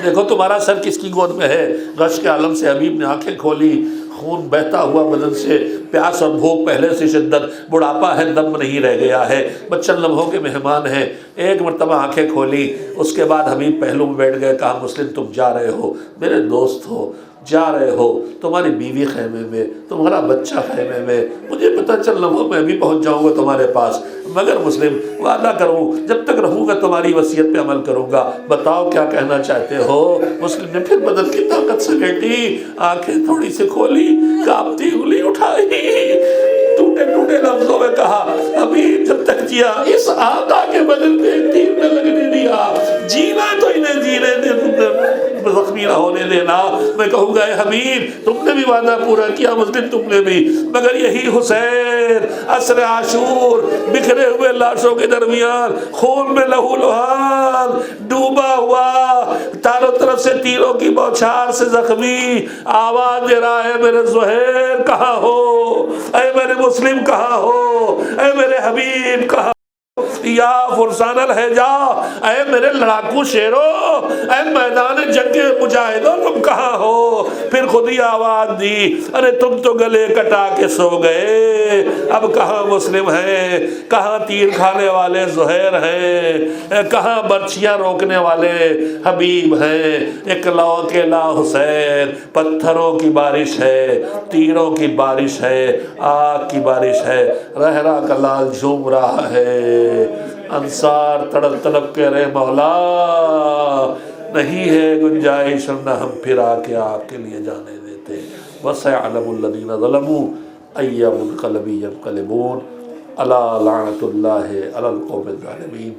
دیکھو تمہارا سر کس کی گود میں ہے۔ غش کے عالم سے حبیب نے آنکھیں کھولی، خون بہتا ہوا بدن سے، پیاس اور بھوک پہلے سے شدت، بڑھاپا ہے، دم نہیں رہ گیا ہے، بچن لمحوں کے مہمان ہیں۔ ایک مرتبہ آنکھیں کھولی، اس کے بعد حبیب پہلو میں بیٹھ گئے۔ کہا مسلم تم جا رہے ہو، میرے دوست ہو، جا رہے ہو، تمہاری بیوی خیمے میں، تمہارا بچہ خیمے میں، مجھے پتہ چل لمحوں میں بھی پہنچ جاؤں گا تمہارے پاس، مگر مسلم وعدہ کروں جب تک رہوں گا تمہاری وصیت پہ عمل کروں گا، بتاؤ کیا کہنا چاہتے ہو۔ مسلم نے پھر بدن کی طاقت سے بیٹھی، آنکھیں تھوڑی سی کھولی، کانپتی انگلی اٹھائی، ٹوٹے ٹوٹے لفظوں میں کہا حبیب جب تک جیا اس آقا کے بدن پہ ایک تیر نہ لگنے دیا، جینا تو انہیں جینے دے، زخمی نہ ہونے دینا۔ میں کہوں گا اے حبیب تم نے بھی وعدہ پورا کیا، مسلم تم نے بھی، مگر یہی حسین عصر عاشور بکھرے ہوئے لاشوں کے درمیان خون میں لہو لہان ڈوبا ہوا، چاروں طرف سے تیروں کی بوچھار سے زخمی، آواز دے رہا ہے میرے زہیر کہاں ہو، اے میرے مسلم کہاں ہو، اے میرے حبیب کہاں، یا فرسان الحجا، اے میرے لڑاکو شیرو، اے میدان جنگ مجاہدوں تم کہاں ہو۔ پھر خود ہی آواز دی، ارے تم تو گلے کٹا کے سو گئے، اب کہاں مسلم ہیں، کہاں تیر کھانے والے زہیر ہیں، کہاں برچیاں روکنے والے حبیب ہیں، اکلو اکیلا حسین۔ پتھروں کی بارش ہے، تیروں کی بارش ہے، آگ کی بارش ہے، رہرا کا لال جھوم رہا ہے، انصار تڑپ تڑپ کے رہے مولا نہیں ہے گنجائش ورنہ ہم پھر آ کے آپ کے لیے جانے دیتے۔ وَسَيَعْلَمُ الَّذِينَ ظَلَمُوا أَيَّ مُنْقَلَبٍ يَنْقَلِبُونَ أَلَا لَعْنَةُ اللَّهِ عَلَى الْقَوْمِ الظَّالِمِينَ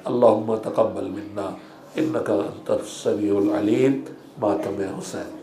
اللهم تقبل منا إنك أنت السميع العليم۔ ماتم حسین۔